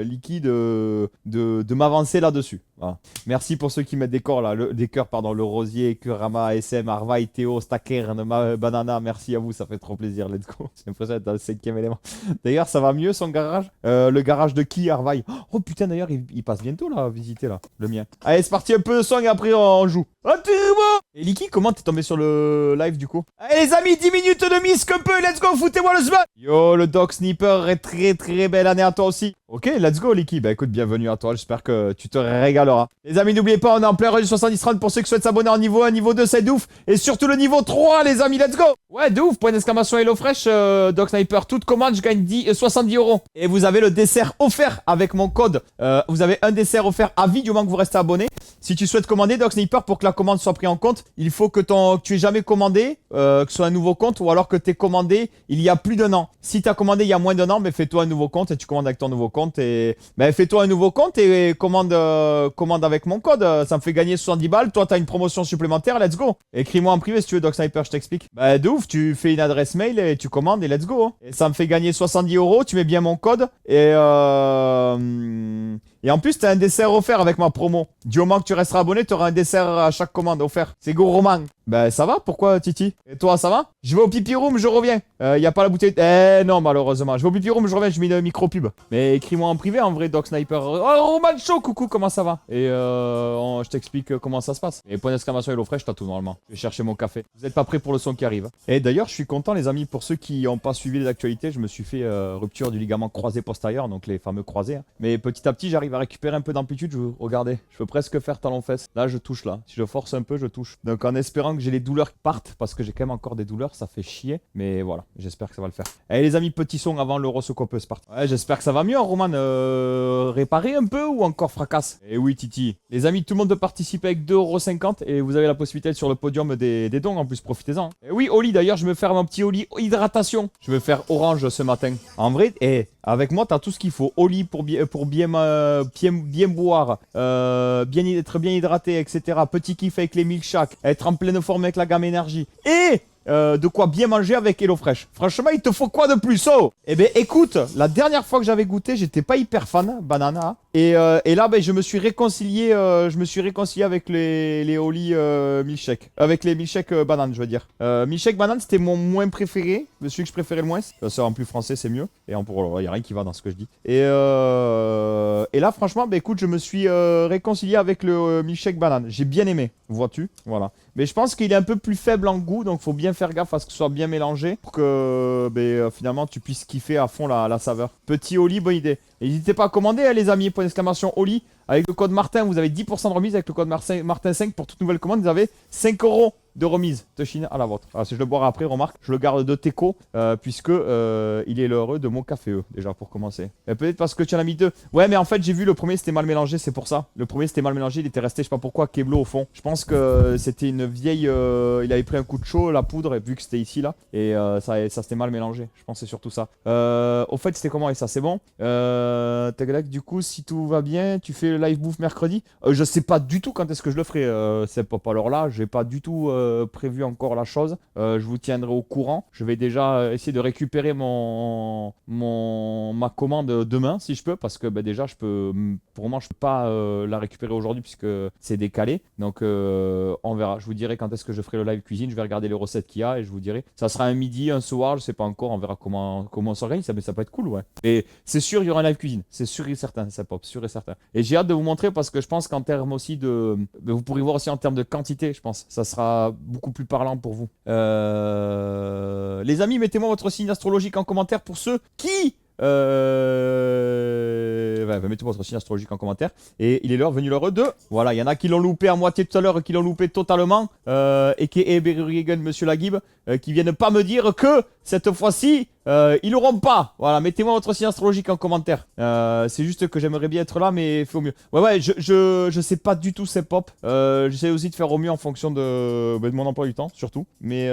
Liquide, de m'avancer là-dessus. Voilà. Merci pour ceux qui mettent des cœurs là, des cœurs, pardon, le Rosier, Kurama, SM, Arvaï, Théo, Stacker, Banana, merci à vous, ça fait trop plaisir, let's go. J'ai l'impression d'être dans le 5ème élément. D'ailleurs, ça va mieux son garage. Le garage de qui, Arvaï? Oh putain, d'ailleurs, il passe bientôt là, à visiter là, le mien. Allez, c'est parti, un peu de son et après on joue. Et Liki, comment t'es tombé sur le live du coup? Allez les amis, 10 minutes de mise que peu, let's go, foutez-moi le smack. Yo, le Doc Sniper, est très belle année à toi aussi. Ok, let's go Liki, bah écoute, bienvenue à toi, j'espère que tu te régaleras. Les amis, n'oubliez pas, on est en plein run 70-30 pour ceux qui souhaitent s'abonner en niveau 1, niveau 2, c'est de ouf. Et surtout le niveau 3 les amis, let's go. Ouais, de ouf, point d'exclamation HelloFresh, Doc Sniper, toute commande, je gagne 70 €. Et vous avez le dessert offert avec mon code. Vous avez un dessert offert à vie du moment que vous restez abonné. Si tu souhaites commander Doc Sniper pour que la commande soit prise en compte, il faut que tu aies jamais commandé, que ce soit un nouveau compte, ou alors que tu aies commandé il y a plus d'1 an. Si tu as commandé il y a moins d'1 an, mais fais-toi un nouveau compte et tu commandes avec ton nouveau compte. Et fais-toi un nouveau compte et commande avec mon code. Ça me fait gagner 70 balles. Toi, tu as une promotion supplémentaire, let's go. Écris-moi en privé si tu veux, Doc Sniper, je t'explique. Bah, de ouf, tu fais une adresse mail et tu commandes et let's go. Hein. Et ça me fait gagner 70 €. Tu mets bien mon code et en plus, t'as un dessert offert avec ma promo. Du moment que tu resteras abonné, t'auras un dessert à chaque commande offert. C'est gourmand. Ben ça va, pourquoi Titi? Et toi, ça va? Je vais au pipi room, je reviens. Y a pas la bouteille. Eh non, malheureusement. Je vais au pipi room, je reviens, je mets une micro-pub. Mais écris-moi en privé, en vrai, Doc Sniper. Oh, Roman Show, coucou, comment ça va? Et je t'explique comment ça se passe. Et point d'exclamation HelloFresh, t'as tout normalement. Je vais chercher mon café. Vous êtes pas prêts pour le son qui arrive. Et d'ailleurs, je suis content, les amis, pour ceux qui n'ont pas suivi les actualités, je me suis fait rupture du ligament croisé postérieur, donc les fameux croisés. Hein. Mais petit à petit, j'arrive à récupérer un peu d'amplitude. Regardez, je peux presque faire talon-fesse. Là, je touche là. Si je force un peu, je touche. Donc en espérant que j'ai les douleurs qui partent, parce que j'ai quand même encore des douleurs, ça fait chier. Mais voilà, j'espère que ça va le faire. Allez les amis, petit son avant l'Euroscope Spart. Ouais, j'espère que ça va mieux, hein, Roman. Réparer un peu ou encore fracasse? Et oui, Titi. Les amis, tout le monde peut participer avec 2,50 € et vous avez la possibilité d'être sur le podium des dons. En plus, profitez-en. Et oui, Oli, d'ailleurs, je vais faire mon petit Oli hydratation. Je vais faire orange ce matin. En vrai, avec moi, t'as tout ce qu'il faut. Oli pour bien boire, être bien hydraté, etc. Petit kiff avec les milkshakes, être en pleine forme avec la gamme énergie. Et de quoi bien manger avec HelloFresh. Franchement, il te faut quoi de plus, oh? Eh ben, écoute, la dernière fois que j'avais goûté, j'étais pas hyper fan, banana. Et là, je me suis réconcilié avec les Oli milkshake. Avec les milkshake bananes, je veux dire. Milkshake banane, c'était mon moins préféré. Celui que je préférais le moins. Ça, en plus français, c'est mieux. Et il n'y a rien qui va dans ce que je dis. Et là, franchement, écoute, je me suis réconcilié avec le milkshake banane. J'ai bien aimé, vois-tu? Voilà. Mais je pense qu'il est un peu plus faible en goût, donc faut bien faire gaffe à ce que ce soit bien mélangé pour que finalement tu puisses kiffer à fond la saveur. Petit Oli, bonne idée. N'hésitez pas à commander, hein, les amis, point d'exclamation Oli. Avec le code Martin, vous avez 10% de remise. Avec le code Martin 5 pour toute nouvelle commande, vous avez 5 € de remise. Toshin à la vôtre. Alors, si je le boirai après, remarque, je le garde de Teco, puisque il est l'heureux de mon café, déjà, pour commencer. Peut-être parce que tu en as mis deux. Ouais, mais en fait, j'ai vu le premier, c'était mal mélangé, c'est pour ça. Le premier, c'était mal mélangé, il était resté, je sais pas pourquoi, Keblo au fond. Je pense que c'était une vieille. Il avait pris un coup de chaud, la poudre, et vu que c'était ici, là, et ça s'était mal mélangé. Je pense que c'est surtout ça. Au fait, c'était comment et ça, c'est bon. Tac, tac, du coup, si tout va bien, tu fais le live bouffe mercredi. Je sais pas du tout quand est-ce que je le ferai, c'est pas alors là, j'ai pas du tout prévu encore la chose. Je vous tiendrai au courant. Je vais déjà essayer de récupérer ma commande demain si je peux, parce que déjà je peux, pour moi je peux pas la récupérer aujourd'hui puisque c'est décalé. Donc on verra. Je vous dirai quand est-ce que je ferai le live cuisine. Je vais regarder les recettes qu'il y a et je vous dirai. Ça sera un midi, un soir, je sais pas encore. On verra comment on s'organise. Mais ça peut être cool, ouais. Et c'est sûr, il y aura un live cuisine. C'est sûr et certain, ça pop, sûr et certain. Et j'ai hâte de vous montrer parce que je pense qu'en termes aussi de, vous pourrez voir aussi en termes de quantité, je pense. Ça sera beaucoup plus parlant pour vous. Les amis, mettez-moi votre signe astrologique en commentaire pour ceux qui... mettez votre signe astrologique en commentaire. Et il est l'heure, venu l'heure de... Voilà, il y en a qui l'ont loupé à moitié tout à l'heure, qui l'ont loupé totalement. Et qui est Berrigan, monsieur Lagib, qui viennent pas me dire que cette fois-ci, ils l'auront pas. Voilà, mettez-moi votre signe astrologique en commentaire. C'est juste que j'aimerais bien être là, mais il faut mieux. Ouais, je sais pas du tout c'est pop. J'essaie aussi de faire au mieux en fonction de mon emploi du temps, surtout. Mais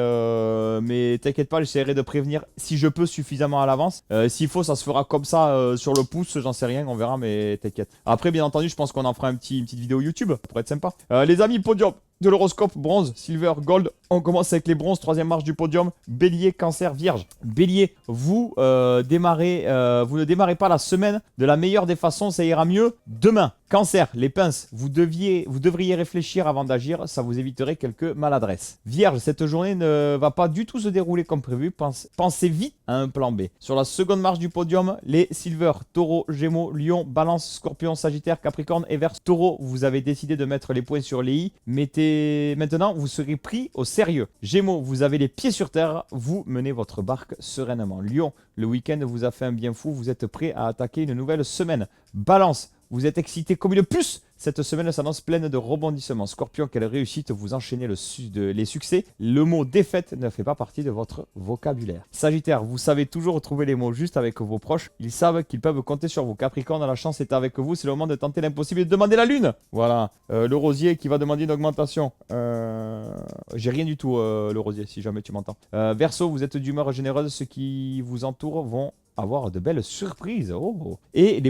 t'inquiète pas, j'essaierai de prévenir si je peux suffisamment à l'avance. S'il faut, ça se fera comme ça sur le pouce, j'en sais rien, on verra, mais t'inquiète. Après, bien entendu, je pense qu'on en fera une petite vidéo YouTube, ça pourrait être sympa. Les amis, podium de l'horoscope, bronze, silver, gold. On commence avec les bronzes, troisième marche du podium. Bélier, cancer, vierge. Bélier, vous ne démarrez pas la semaine de la meilleure des façons, ça ira mieux demain. Cancer, les pinces, vous devriez réfléchir avant d'agir, ça vous éviterait quelques maladresses. Vierge, cette journée ne va pas du tout se dérouler comme prévu, pensez vite à un plan B. Sur la seconde marche du podium, les silver, taureau, gémeaux, lion, balance, scorpion, sagittaire, capricorne et verse. Taureau, vous avez décidé de mettre les points sur les i, maintenant vous serez pris au sérieux. Gémeaux, vous avez les pieds sur terre, vous menez votre barque sereinement. Lion, le week-end vous a fait un bien fou, vous êtes prêt à attaquer une nouvelle semaine. Balance, vous êtes excité comme une puce. Cette semaine s'annonce pleine de rebondissements. Scorpion, quelle réussite, vous enchaînez les succès. Le mot défaite ne fait pas partie de votre vocabulaire. Sagittaire, vous savez toujours trouver les mots justes avec vos proches. Ils savent qu'ils peuvent compter sur vous. Capricorne, la chance est avec vous. C'est le moment de tenter l'impossible et de demander la lune. Voilà. Le rosier qui va demander une augmentation. J'ai rien du tout, le rosier, si jamais tu m'entends. Verseau, vous êtes d'humeur généreuse. Ceux qui vous entourent vont avoir de belles surprises. Et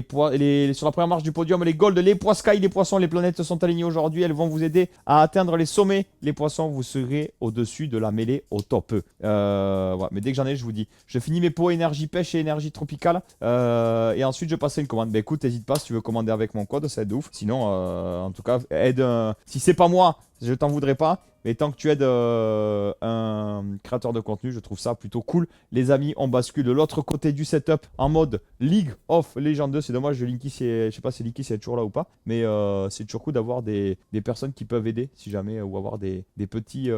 sur la première marche du podium, les golds, les poisscailles, les poissons, les planètes sont alignées aujourd'hui. Elles vont vous aider à atteindre les sommets. Les poissons, vous serez au-dessus de la mêlée au top. Ouais, mais dès que j'en ai, je vous dis. Je finis mes pots énergie pêche et énergie tropicale. Et ensuite, je passe une commande. Bah écoute, n'hésite pas si tu veux commander avec mon code, ça aide de ouf. Sinon, en tout cas, aide. Si c'est pas moi, je t'en voudrais pas. Mais tant que tu aides un créateur de contenu, je trouve ça plutôt cool. Les amis, on bascule de l'autre côté du setup en mode League of Legends 2. C'est dommage, je sais pas si Linky c'est toujours là ou pas. Mais c'est toujours cool d'avoir des personnes qui peuvent aider si jamais, ou avoir des petits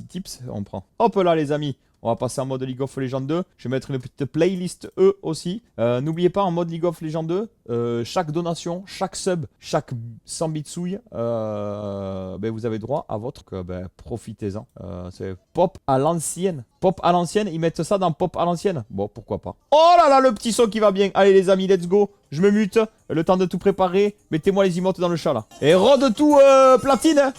tips. On prend. Hop là les amis. On va passer en mode League of Legends 2. Je vais mettre une petite playlist aussi. N'oubliez pas, en mode League of Legends 2, chaque donation, chaque sub, chaque 100 bitsouilles, vous avez droit à votre... profitez-en. C'est pop à l'ancienne. Pop à l'ancienne, ils mettent ça dans pop à l'ancienne. Bon, pourquoi pas. Oh là là, le petit son qui va bien. Allez les amis, let's go. Je me mute. Le temps de tout préparer. Mettez-moi les emotes dans le chat là. Et rode tout platine.